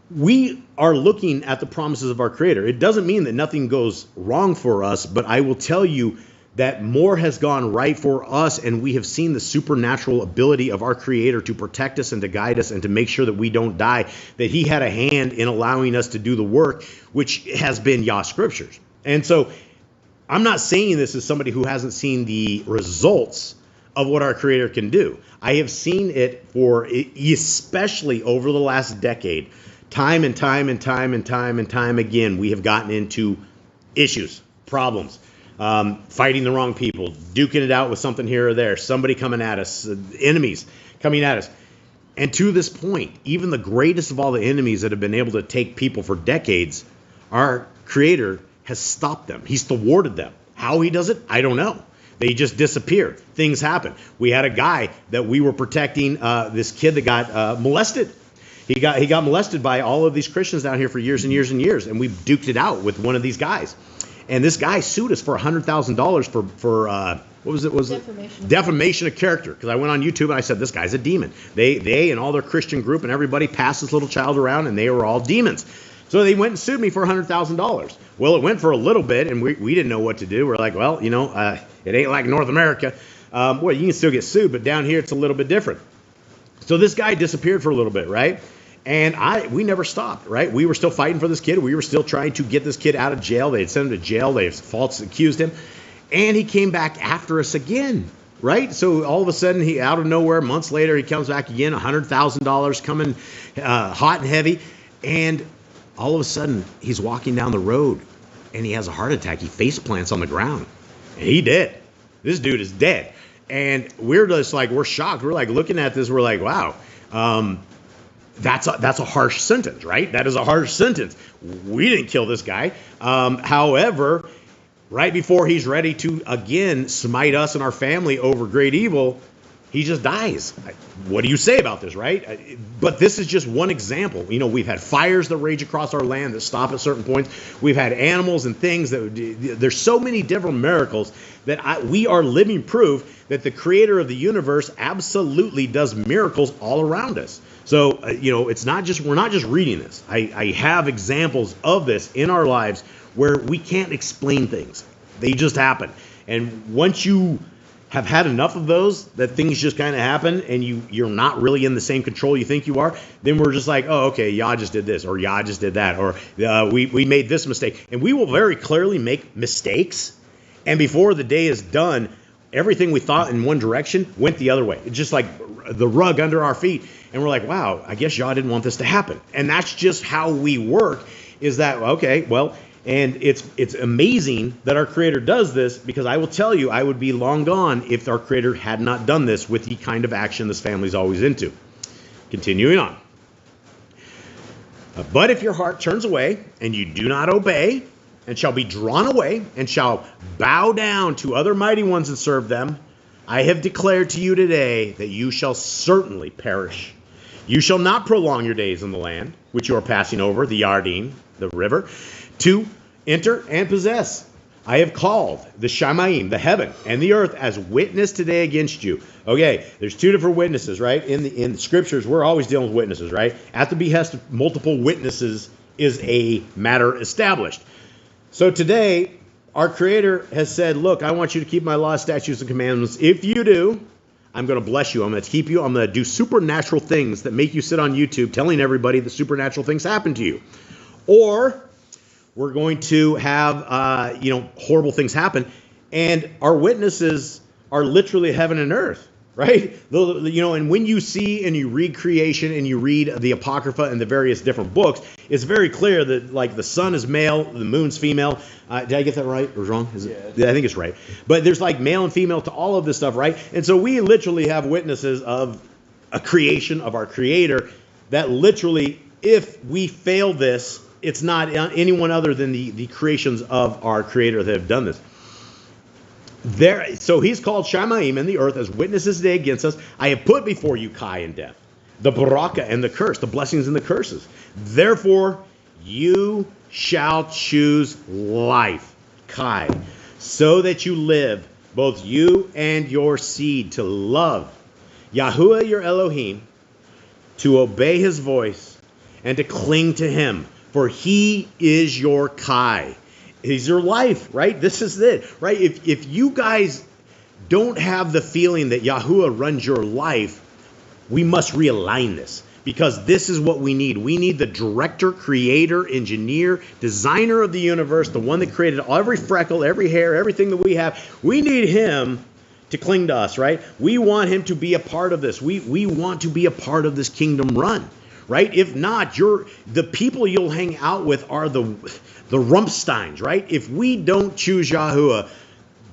we are looking at the promises of our Creator. It doesn't mean that nothing goes wrong for us, but I will tell you that more has gone right for us, and we have seen the supernatural ability of our Creator to protect us and to guide us and to make sure that we don't die, that He had a hand in allowing us to do the work, which has been Yah Scriptures. And so I'm not saying this as somebody who hasn't seen the results of what our Creator can do. I have seen it especially over the last decade, time and time again, we have gotten into issues, problems, fighting the wrong people, duking it out with something here or there, somebody coming at us, enemies coming at us. And to this point, even the greatest of all the enemies that have been able to take people for decades, our Creator has stopped them. He's thwarted them. How He does it, I don't know. They just disappear. Things happen. We had a guy that we were protecting, this kid that got molested. He got molested by all of these Christians down here for years and years and years, and we duked it out with one of these guys. And this guy sued us for $100,000 for what was it? Defamation of character. Because I went on YouTube and I said, this guy's a demon. They and all their Christian group and everybody passed this little child around, and they were all demons. So they went and sued me for $100,000. Well, it went for a little bit, and we didn't know what to do. We're like, well, it ain't like North America. Well, you can still get sued, but down here it's a little bit different. So this guy disappeared for a little bit, right? And we never stopped, right? We were still fighting for this kid. We were still trying to get this kid out of jail. They had sent him to jail. They falsely accused him. And he came back after us again, right? So all of a sudden, he out of nowhere, months later, he comes back again, $100,000 coming hot and heavy. And all of a sudden, he's walking down the road, and he has a heart attack. He face plants on the ground. And he dead. This dude is dead. And we're just like, we're shocked. We're like looking at this. We're like, wow, that's a harsh sentence, right? That is a harsh sentence. We didn't kill this guy. However, right before he's ready to again smite us and our family over great evil, he just dies. What do you say about this, right? But this is just one example. We've had fires that rage across our land that stop at certain points. We've had animals and things there's so many different miracles that we are living proof that the Creator of the universe absolutely does miracles all around us. So, it's not just, we're not just reading this. I have examples of this in our lives where we can't explain things. They just happen. And once you have had enough of those, that things just kind of happen and you're not really in the same control you think you are, then we're just like, oh, okay, Yah just did this, or Yah just did that, or we made this mistake. And we will very clearly make mistakes, and before the day is done, everything we thought in one direction went the other way. It's just like the rug under our feet, and we're like, wow, I guess Yah didn't want this to happen. And that's just how we work, is that, okay, well, and it's amazing that our Creator does this, because I will tell you, I would be long gone if our Creator had not done this with the kind of action this family's always into. Continuing on. But if your heart turns away and you do not obey, and shall be drawn away, and shall bow down to other mighty ones and serve them, I have declared to you today that you shall certainly perish. You shall not prolong your days in the land which you are passing over, the Yarden, the river, to enter and possess. I have called the Shamayim, the heaven, and the earth as witness today against you. Okay, there's two different witnesses, right? In the scriptures, we're always dealing with witnesses, right? At the behest of multiple witnesses is a matter established. So today, our Creator has said, look, I want you to keep my laws, statutes, and commandments. If you do, I'm going to bless you. I'm going to keep you. I'm going to do supernatural things that make you sit on YouTube telling everybody that supernatural things happen to you. or we're going to have horrible things happen, and our witnesses are literally heaven and earth, right? And when you see and you read creation and you read the Apocrypha and the various different books, it's very clear that like the sun is male, the moon's female. Did I get that right or wrong? Yeah, I think it's right. But there's like male and female to all of this stuff, right? And so we literally have witnesses of a creation of our Creator that literally, if we fail this, it's not anyone other than the creations of our Creator that have done this. So he's called Shamayim in the earth as witnesses today against us. I have put before you Kai and death, the baraka and the curse, the blessings and the curses. Therefore, you shall choose life, Kai, so that you live, both you and your seed, to love Yahuwah your Elohim, to obey his voice, and to cling to him, for he is your Kai. He's your life, right? This is it, right? If you guys don't have the feeling that Yahuwah runs your life, we must realign this, because this is what we need. We need the director, creator, engineer, designer of the universe, the one that created every freckle, every hair, everything that we have. We need him to cling to us, right? We want him to be a part of this. We want to be a part of this kingdom run, right? If not, the people you'll hang out with are the Rumpsteins, right? If we don't choose Yahuwah,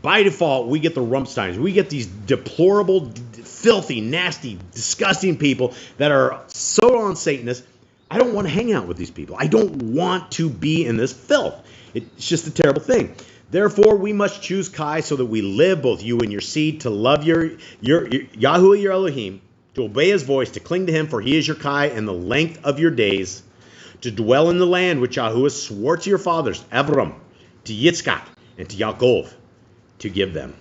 by default, we get the Rumpsteins. We get these deplorable, filthy, nasty, disgusting people that are so on Satanists. I don't want to hang out with these people. I don't want to be in this filth. It's just a terrible thing. Therefore, we must choose Kai so that we live, both you and your seed, to love your Yahuwah, your Elohim, to obey his voice, to cling to him, for he is your Kai, and the length of your days, to dwell in the land which Yahuwah swore to your fathers, Abram, to Yitzchak, and to Yaakov, to give them.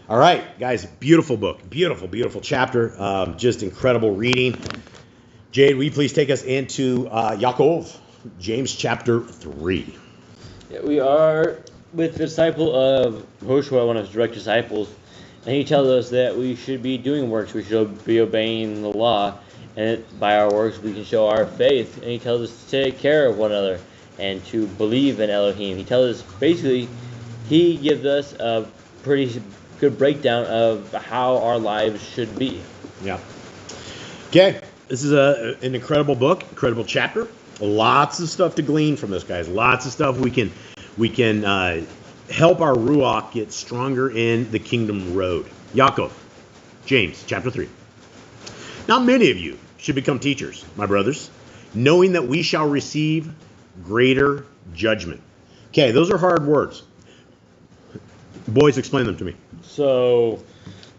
All right, guys, beautiful book. Beautiful, beautiful chapter. Just incredible reading. Jade, will you please take us into Yaakov, James chapter 3. Yeah, we are with the disciple of Joshua, one of his direct disciples, and he tells us that we should be doing works. We should be obeying the law. And by our works, we can show our faith. And he tells us to take care of one another and to believe in Elohim. He tells us, basically, he gives us a pretty good breakdown of how our lives should be. Yeah. Okay. This is an incredible book, incredible chapter. Lots of stuff to glean from this, guys. Lots of stuff we can help our Ruach get stronger in the kingdom road. Yaakov, James, chapter 3. Now many of you should become teachers, my brothers, knowing that we shall receive greater judgment. Okay, those are hard words. Boys, explain them to me. So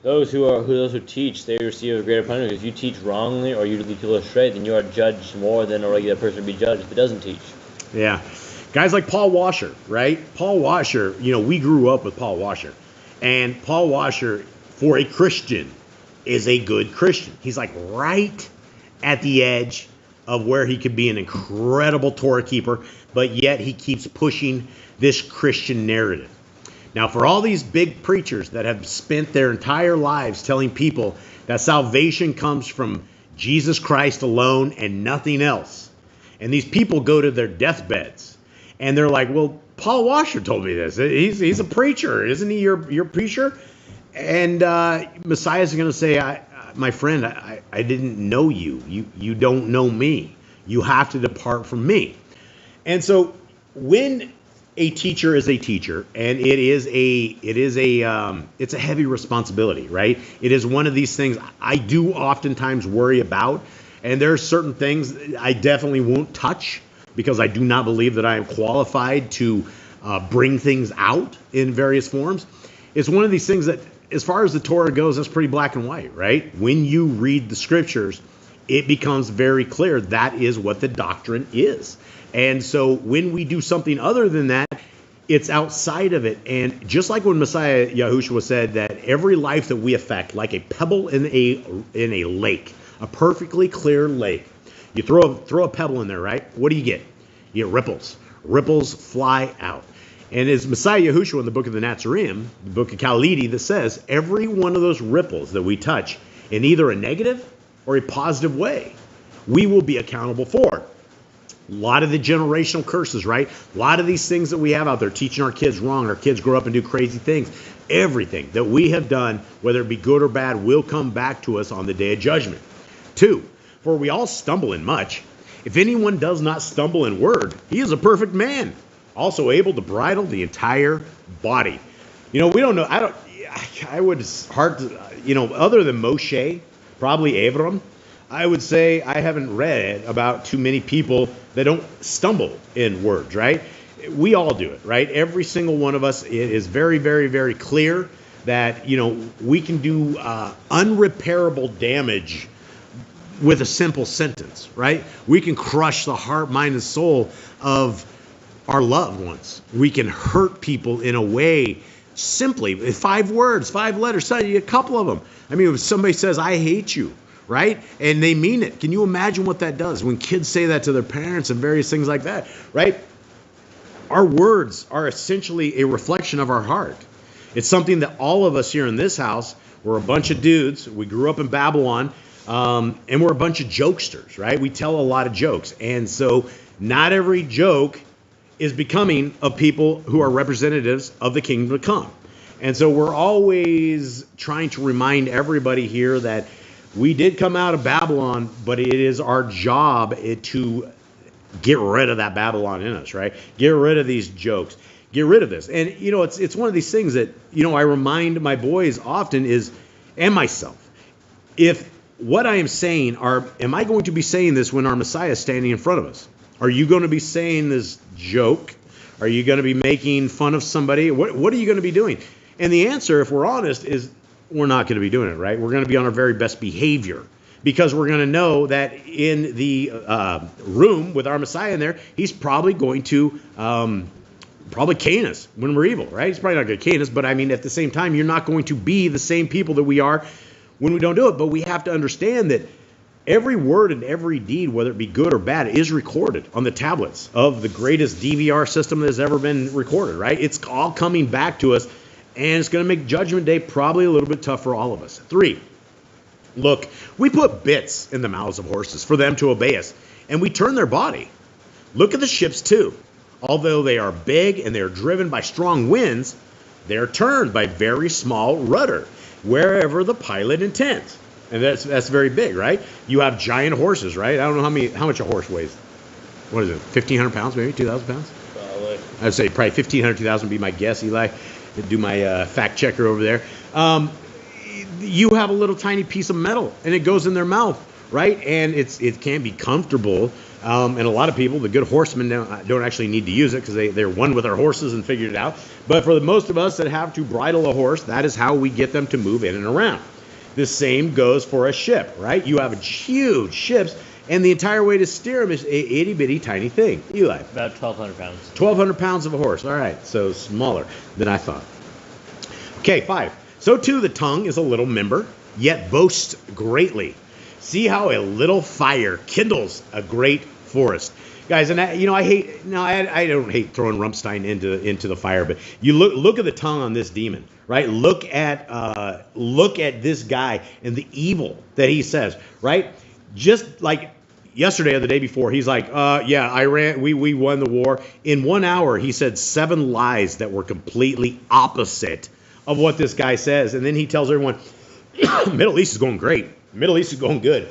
those who teach, they receive a greater punishment. If you teach wrongly or you lead people astray, then you are judged more than a regular person would be judged if it doesn't teach. Yeah. Guys like Paul Washer, right? Paul Washer, we grew up with Paul Washer. And Paul Washer, for a Christian, is a good Christian. He's like right at the edge of where he could be an incredible Torah keeper, but yet he keeps pushing this Christian narrative. Now, for all these big preachers that have spent their entire lives telling people that salvation comes from Jesus Christ alone and nothing else, and these people go to their deathbeds, and they're like, well, Paul Washer told me this. He's a preacher. Isn't he your preacher? And Messiah's going to say, my friend, I didn't know you. You don't know me. You have to depart from me. And so when a teacher is a teacher, and it's a heavy responsibility, right? It is one of these things I do oftentimes worry about, and there are certain things I definitely won't touch because I do not believe that I am qualified to bring things out in various forms. It's one of these things that, as far as the Torah goes, that's pretty black and white, right? When you read the scriptures, it becomes very clear that is what the doctrine is. And so when we do something other than that, it's outside of it. And just like when Messiah Yahushua said that every life that we affect, like a pebble in a lake, a perfectly clear lake, you throw a pebble in there, right? What do you get? You get ripples. Ripples fly out. And it's Messiah Yahushua in the book of the Nazarene, the book of Khalidi, that says every one of those ripples that we touch in either a negative or a positive way, we will be accountable for. A lot of the generational curses, right? A lot of these things that we have out there teaching our kids wrong. Our kids grow up and do crazy things. Everything that we have done, whether it be good or bad, will come back to us on the day of judgment. 2, for we all stumble in much. If anyone does not stumble in word, he is a perfect man, also able to bridle the entire body. We don't know. I would hard to, other than Moshe, probably Abram, I would say I haven't read about too many people that don't stumble in words, right? We all do it, right? Every single one of us. It is very, very, very clear that, we can do unrepairable damage with a simple sentence, right? We can crush the heart, mind, and soul of our loved ones. We can hurt people in a way simply, 5 words, 5 letters, a couple of them. I mean, if somebody says, I hate you, right? And they mean it. Can you imagine what that does when kids say that to their parents and various things like that, right? Our words are essentially a reflection of our heart. It's something that all of us here in this house, we're a bunch of dudes. We grew up in Babylon, and we're a bunch of jokesters, right? We tell a lot of jokes. And so not every joke is becoming of people who are representatives of the kingdom to come. And so we're always trying to remind everybody here that we did come out of Babylon, but it is our job to get rid of that Babylon in us, right? Get rid of these jokes. Get rid of this. And, it's one of these things that, I remind my boys often and myself, if what I am saying am I going to be saying this when our Messiah is standing in front of us? Are you going to be saying this joke? Are you going to be making fun of somebody? What are you going to be doing? And the answer, if we're honest, is we're not going to be doing it, right? We're going to be on our very best behavior because we're going to know that in the room with our Messiah in there, he's probably going to probably cane us when we're evil, right? He's probably not going to cane us, but I mean, at the same time, you're not going to be the same people that we are when we don't do it. But we have to understand that every word and every deed, whether it be good or bad, is recorded on the tablets of the greatest DVR system that has ever been recorded, right? It's all coming back to us, and it's going to make Judgment Day probably a little bit tough for all of us. 3, look, we put bits in the mouths of horses for them to obey us, and we turn their body. Look at the ships too. Although they are big and they are driven by strong winds, they are turned by very small rudder, wherever the pilot intends. And that's very big, right? You have giant horses, right? I don't know how much a horse weighs. What is it, 1,500 pounds, maybe 2,000 pounds? Probably. I'd say probably 1,500, 2,000 would be my guess, Eli. Do my fact checker over there. You have a little tiny piece of metal, and it goes in their mouth, right? And it can be comfortable. And a lot of people, the good horsemen, don't actually need to use it because they're one with their horses and figured it out. But for the most of us that have to bridle a horse, that is how we get them to move in and around. The same goes for a ship, right? You have huge ships, and the entire way to steer them is a itty-bitty tiny thing. Eli? About 1,200 pounds. 1,200 pounds of a horse. All right, so smaller than I thought. Okay, 5. So too the tongue is a little member, yet boasts greatly. See how a little fire kindles a great forest. Guys, and I don't hate throwing Rumpstein into the fire, but you look at the tongue on this demon, right? Look at this guy and the evil that he says, right? Just like yesterday or the day before, he's like, we won the war. In 1 hour, he said 7 lies that were completely opposite of what this guy says. And then he tells everyone, Middle East is going great. Middle East is going good.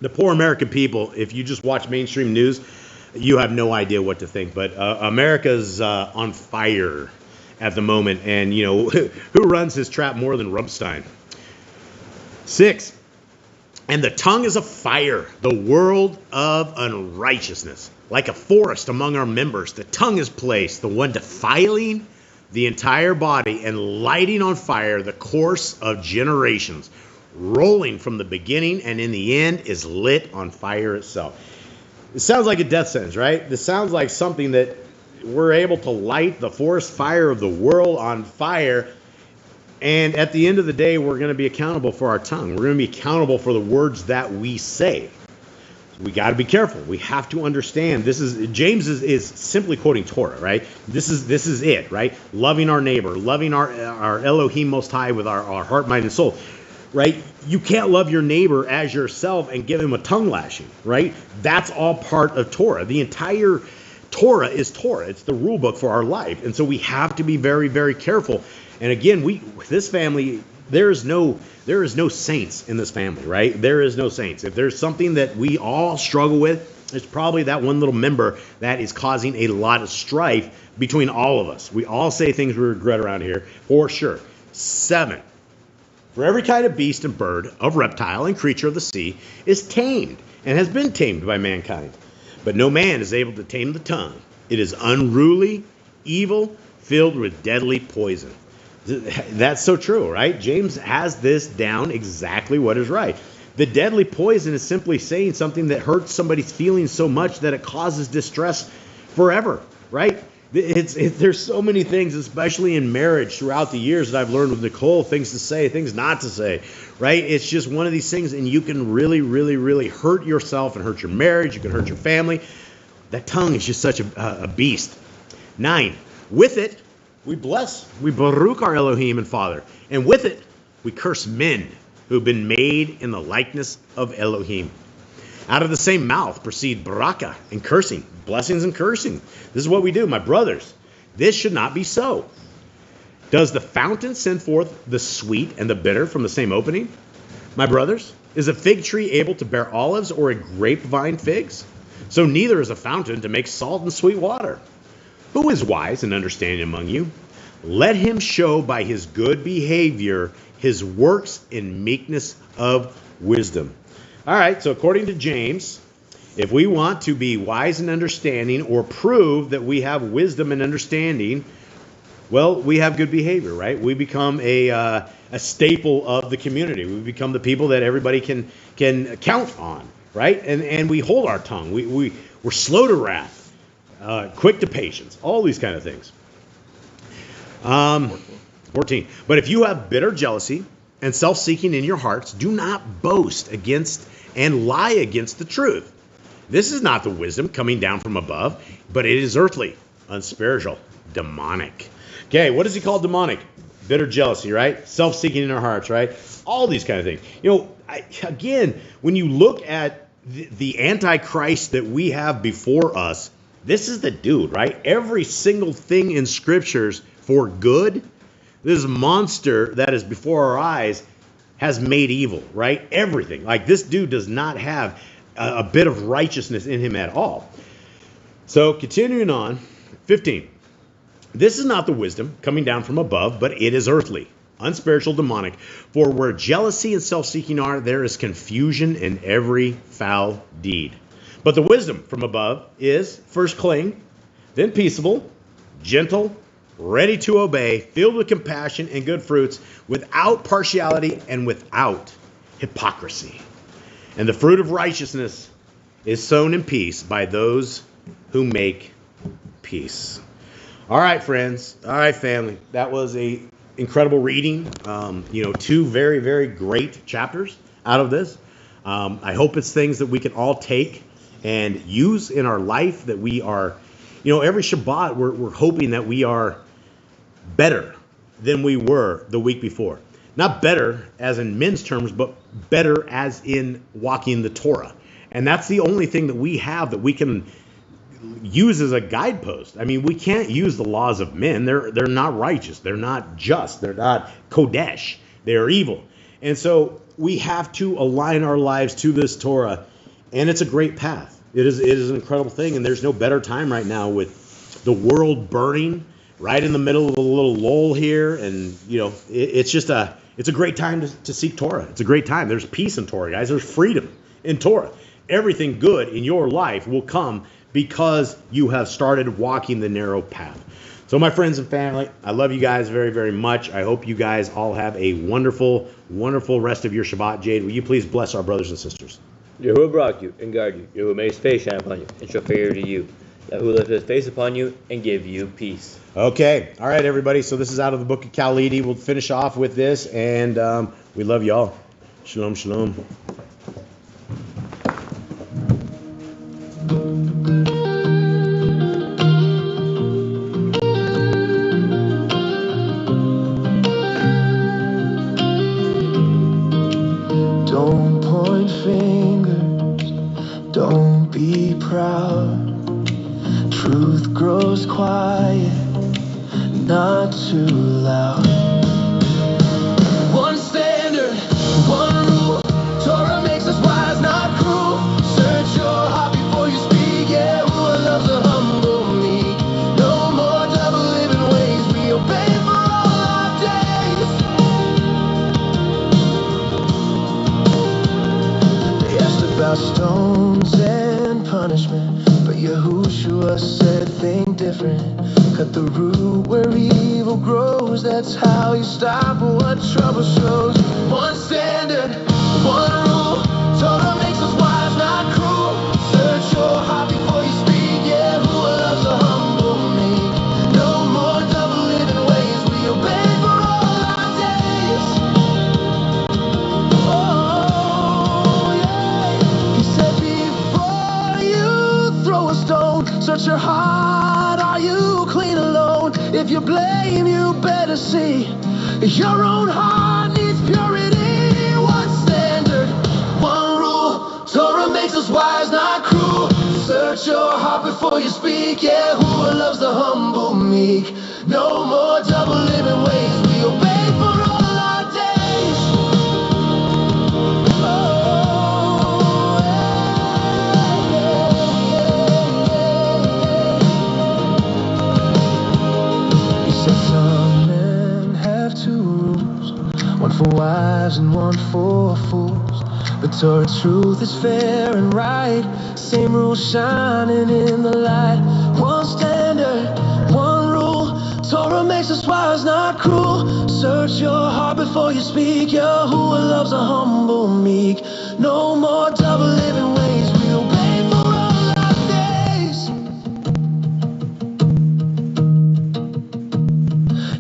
The poor American people, if you just watch mainstream news, you have no idea what to think. But America's on fire at the moment. And, who runs his trap more than Rumpstein? 6. And the tongue is a fire, the world of unrighteousness. Like a forest among our members, the tongue is placed, the one defiling the entire body and lighting on fire the course of generations, rolling from the beginning and in the end is lit on fire itself. It sounds like a death sentence, right? This sounds like something that we're able to light the forest fire of the world on fire, and at the end of the day, we're going to be accountable for our tongue. We're going to be accountable for the words that we say. We got to be careful. We have to understand. James is simply quoting Torah, right? This is it, right? Loving our neighbor, loving our Elohim Most High with our heart, mind, and soul. right? You can't love your neighbor as yourself and give him a tongue lashing, right? That's all part of Torah. The entire Torah is Torah. It's the rule book for our life. And so we have to be very, very careful. And again, this family, there is no saints in this family, right? There is no saints. If there's something that we all struggle with, it's probably that one little member that is causing a lot of strife between all of us. We all say things we regret around here, for sure. 7. For every kind of beast and bird, of reptile and creature of the sea is tamed and has been tamed by mankind. But no man is able to tame the tongue. It is unruly, evil, filled with deadly poison. That's so true, right? James has this down exactly what is right. The deadly poison is simply saying something that hurts somebody's feelings so much that it causes distress forever, right? There's so many things, especially in marriage throughout the years that I've learned with Nicole, things to say, things not to say, right? It's just one of these things, and you can really, really, really hurt yourself and hurt your marriage. You can hurt your family. That tongue is just such a beast. 9, with it, we baruch our Elohim and Father, and with it, we curse men who've been made in the likeness of Elohim. Out of the same mouth proceed baraka and cursing, blessings and cursing. This is what we do, my brothers. This should not be so. Does the fountain send forth the sweet and the bitter from the same opening? My brothers, is a fig tree able to bear olives or a grapevine figs? So neither is a fountain to make salt and sweet water. Who is wise and understanding among you? Let him show by his good behavior his works in meekness of wisdom. All right, so according to James, if we want to be wise and understanding or prove that we have wisdom and understanding, well, we have good behavior, right? We become a staple of the community. We become the people that everybody can count on, right? And we hold our tongue. We're slow to wrath, quick to patience, all these kind of things. 14. But if you have bitter jealousy and self-seeking in your hearts, do not boast against and lie against the truth. This is not the wisdom coming down from above, but it is earthly, unspiritual, demonic. Okay, what does he call demonic? Bitter jealousy, right? Self-seeking in our hearts, right? All these kind of things. You know, again, when you look at the Antichrist that we have before us, this is the dude, right? Every single thing in scriptures for good, this monster that is before our eyes has made evil, right? Everything. Like, this dude does not have a bit of righteousness in him at all. So continuing on, 15. This is not the wisdom coming down from above, but it is earthly, unspiritual, demonic. For where jealousy and self-seeking are, there is confusion in every foul deed. But the wisdom from above is first clean, then peaceable, gentle, ready to obey, filled with compassion and good fruits, without partiality and without hypocrisy. And the fruit of righteousness is sown in peace by those who make peace. All right, friends. All right, family. That was a incredible reading. Two very, very great chapters out of this. I hope it's things that we can all take and use in our life, that we are, every Shabbat, we're hoping that we are better than we were the week before. Not better as in men's terms, but better as in walking the Torah. And that's the only thing that we have that we can use as a guidepost. I mean, we can't use the laws of men. They're not righteous. They're not just. They're not kodesh. They are evil. And so we have to align our lives to this Torah, and it's a great path. It is an incredible thing, and there's no better time right now with the world burning right in the middle of a little lull here, and it's a great time to seek Torah. It's a great time. There's peace in Torah, guys. There's freedom in Torah. Everything good in your life will come because you have started walking the narrow path. So my friends and family, I love you guys very, very much. I hope you guys all have a wonderful, wonderful rest of your Shabbat. Jade, will you please bless our brothers and sisters? Yahuwah block you and guard you. Yahuwah make his face shine upon you and show favor to you. Yahuwah lift his face upon you and give you peace. Okay. All right, everybody. So this is out of the book of Khalidi. We'll finish off with this, and we love y'all. Shalom, shalom. was quiet, not too loud. One standard, one rule. Torah makes us wise, not cruel. Search your heart before you speak. Yeah, who loves the humble meek? No more double living ways. We obey for all our days. They asked about stones and punishment, but Yahushua said, think different. Cut the root where evil grows. That's how you stop what trouble shows. One standard, one rule. Torah makes us wise, not cruel. Search your heart before you speak. Yeah, who loves a humble meek? No more double living ways. We obey for all our days. Oh, yeah. He said, before you throw a stone, search your heart. Are you clean alone? If you blame, you better see your own heart needs purity. One standard, one rule. Torah makes us wise, not cruel. Search your heart before you speak. Yeah, who loves the humble meek? No more double living ways. We obey for all our days. Oh, yeah. He said some men have two rules, one for wives and one for fools. But Torah truth is fair and right. Same rule shining in the light. One standard, one rule. Torah makes us wise, not cruel. Search your heart before you speak. Yahuwah loves a humble meek. No more double living ways. We obey for all our days.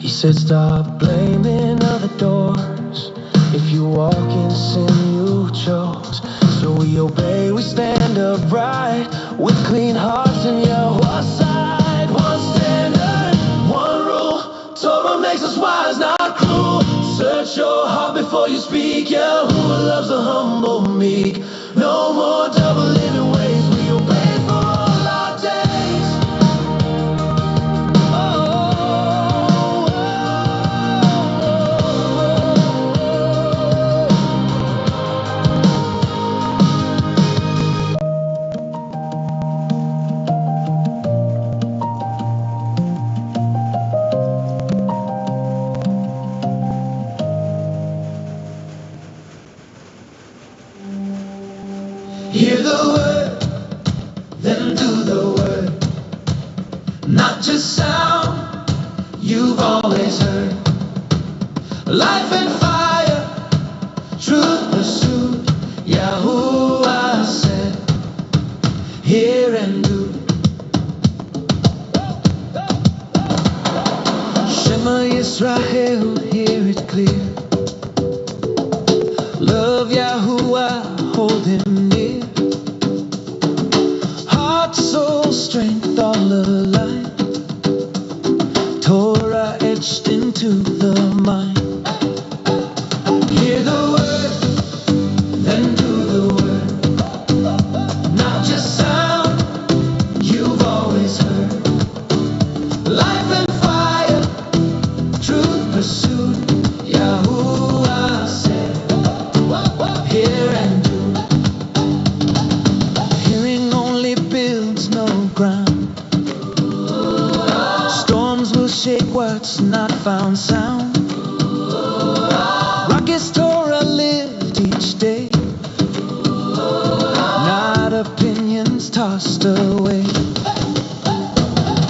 He said, stop blaming other doors. If you walk in sin, you chose. So we obey, we stand upright with clean hearts in Yahweh's side. One standard, one rule. Torah makes us wise, not cruel. Search your heart before you speak. Yahuwah loves the humble meek. No more double living ways. We obey for all our days. Hear the word, then do the word. Not just sound you've always heard. Life and fire, truth pursued. Yahuwah said, hear and do. Shema Yisrael, hear it clear. Love Yahuwah, hold him near. Heart, soul, strength, all alive. Torah etched into the mind. Hear the word, then do the word. Not just sound you've always heard. Life and fire, truth pursued. Yahuwah said, hear and do. Hearing only builds no ground. Storms will shake what's not found sound. Rockets Torah lived each day, not opinions tossed away.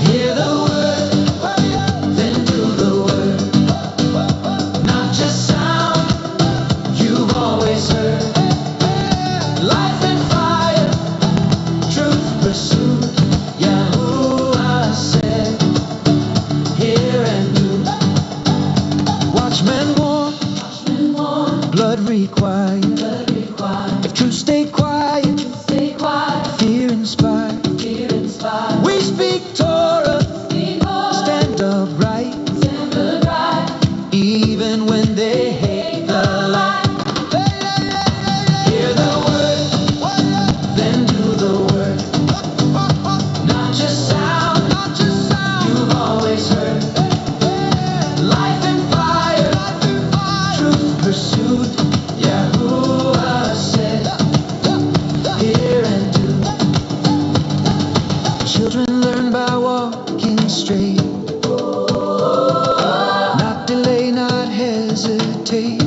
Hear the word, then do the word. Not just sound you've always heard. Life and fire, truth pursued. Yahuwah said, hear and do. Watchmen warn, blood required. If truth stay quiet, fear inspired. on straight. Not delay, not hesitate.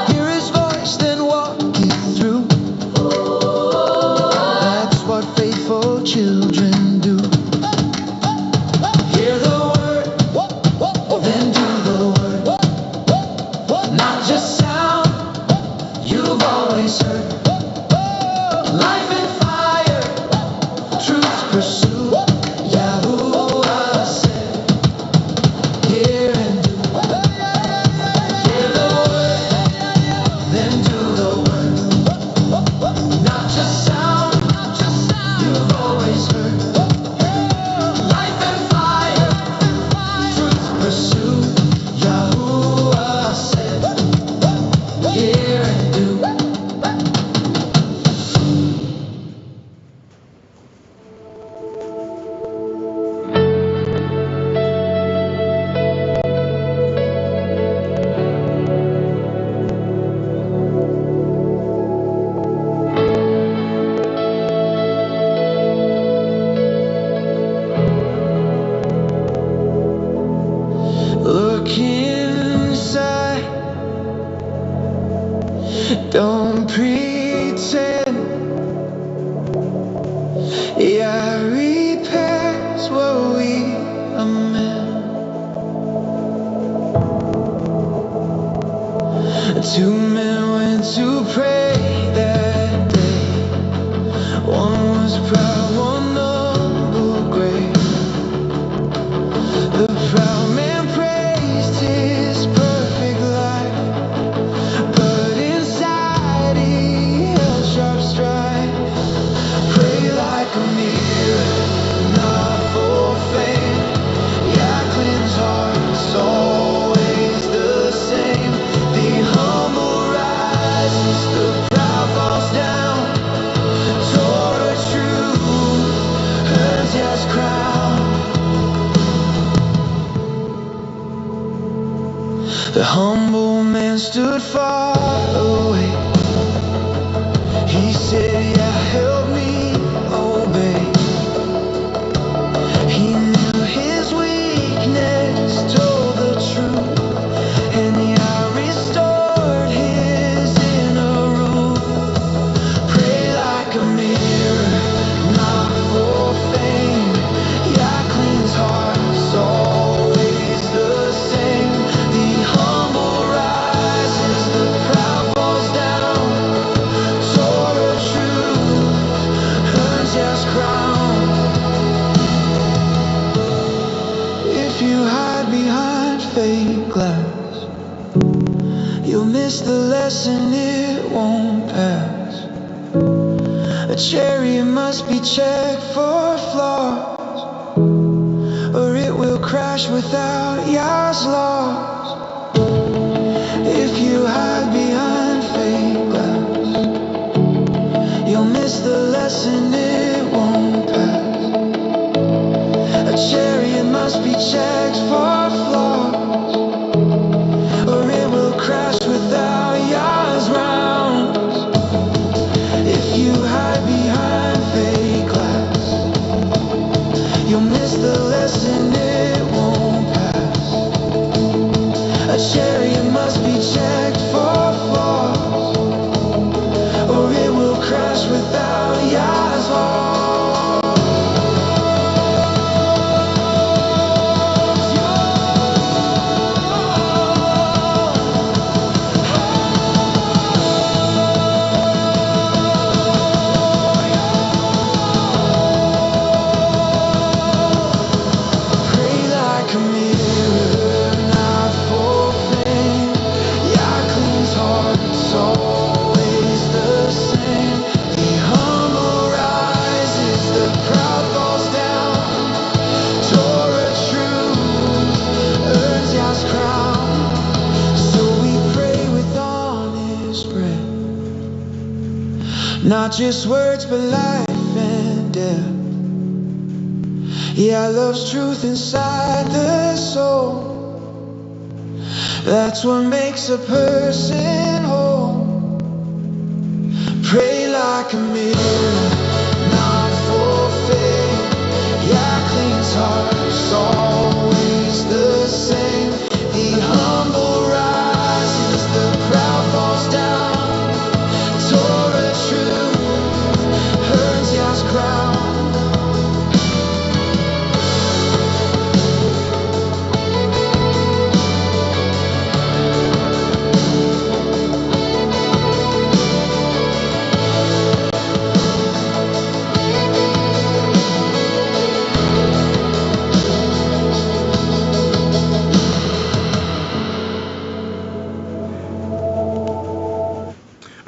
Hear his voice, then walk it through. That's what faithful children do. Hear the word, then do the word. Not just sound you've always heard. Life and fire, truth's pursuit. Yahuwah said, hear and do. Hear the word, then do the word. Not just sound you've always heard. Life and fire, truth's pursuit. Yahuwah said, hear and do. Look inside, don't pretend. Yeah, repairs what we amend. Two men went to pray that day. One was proud, one humble, great. The proud man praised his perfect life, but inside he held sharp strife. Pray like a mirror, not for fame. Yeah, cleanse hearts, always the same. The humble rises, the proud falls down. Torah true, earns his crown. The humble man stood far away. He said, yeah, help me obey. He knew his weakness, told the truth, and yeah, restored his inner roof. Pray like a mirror, not for fame. Yeah, cleanse hearts, always the same. The humble rises, the proud falls down. Torah true, earns his crown. If you hide behind fake glass, you'll miss the lesson, it won't pass. A chariot must be checked for flaws, or it will crash without Yah's laws. If you hide behind fake glass, you'll miss the lesson, it won't pass. A chariot must be checked for flaws, or it will crash without Yah's rounds. If you hide behind fake glass, you'll miss the lesson, it won't pass. A chariot must be checked for flaws, or it will crash without Yah's laws. Pray like a mirror, not for fame. Yeah, cleanse hearts, always the same. The humble rises, the proud falls down. Torah true, earns Yah's crown. So we pray with honest breath, not just words but life and death. Yeah, love's truth inside the soul. That's what makes a person whole. Pray like a mirror, not for fame. Yeah,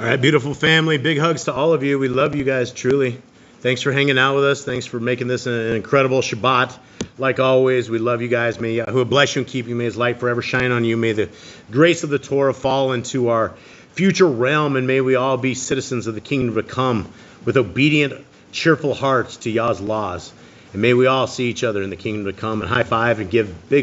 right, beautiful family. Big hugs to all of you. We love you guys truly. Thanks for hanging out with us. Thanks for making this an incredible Shabbat. Like always, we love you guys. May Yahuwah bless you and keep you. May his light forever shine on you. May the grace of the Torah fall into our future realm, and may we all be citizens of the kingdom to come with obedient, cheerful hearts to Yah's laws. And may we all see each other in the kingdom to come and high five and give big